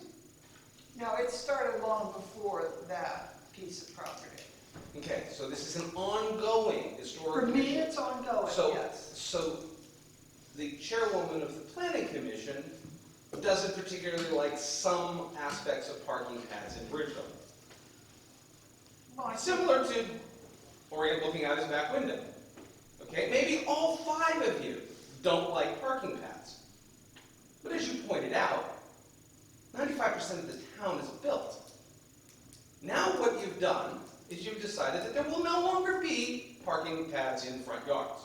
Now, it started long before that piece of property. Okay, so this is an ongoing historic For me, issue. it's ongoing, So, yes. so the chairwoman of the planning commission doesn't particularly like some aspects of parking pads in Bridgeville. Well, I think- Similar to Orient looking out his back window. Okay, maybe all 5 of you don't like parking pads. But as you pointed out, 95% of the town is built. Now what you've done is you've decided that there will no longer be parking pads in front yards.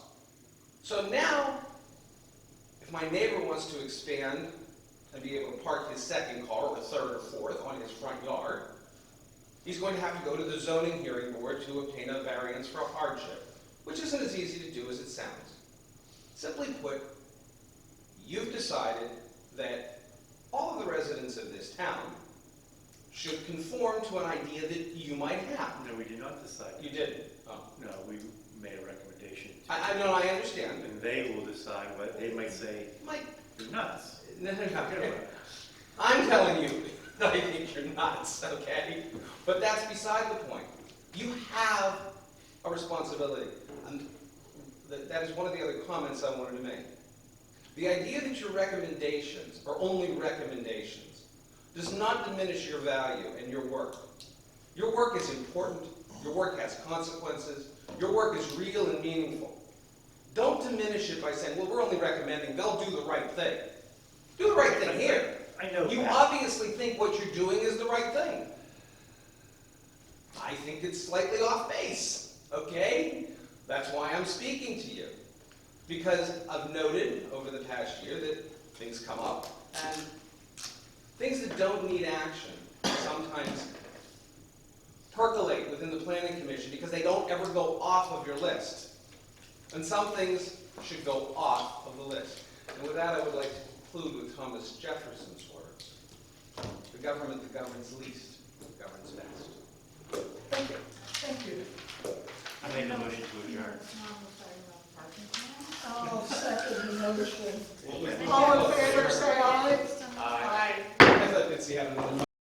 So now, if my neighbor wants to expand and be able to park his second car, or third or fourth, on his front yard, he's going to have to go to the zoning hearing board to obtain a variance for a hardship, which isn't as easy to do as it sounds. Simply put, you've decided that all of the residents of this town should conform to an idea that you might have. No, we did not decide. You didn't. Oh. No, we made a recommendation. to- I know, I understand. And they will decide what, they might say, Mike, you're nuts. no. I'm telling you that I think you're nuts, okay? But that's beside the point. You have a responsibility. And that is one of the other comments I wanted to make. The idea that your recommendations are only recommendations does not diminish your value and your work. Your work is important. Your work has consequences. Your work is real and meaningful. Don't diminish it by saying, well, we're only recommending, they'll do the right thing. Do the right thing here. I know You that. obviously think what you're doing is the right thing. I think it's slightly off base, okay? That's why I'm speaking to you. Because I've noted over the past year that things come up, and things that don't need action sometimes percolate within the planning commission because they don't ever go off of your list. And some things should go off of the list. And with that, I would like to conclude with Thomas Jefferson's words. The government that governs least governs best. Thank you. Thank you. I make a motion to adjourn. I'll second the motion. All in favor, say aye. I thought Mitzi had another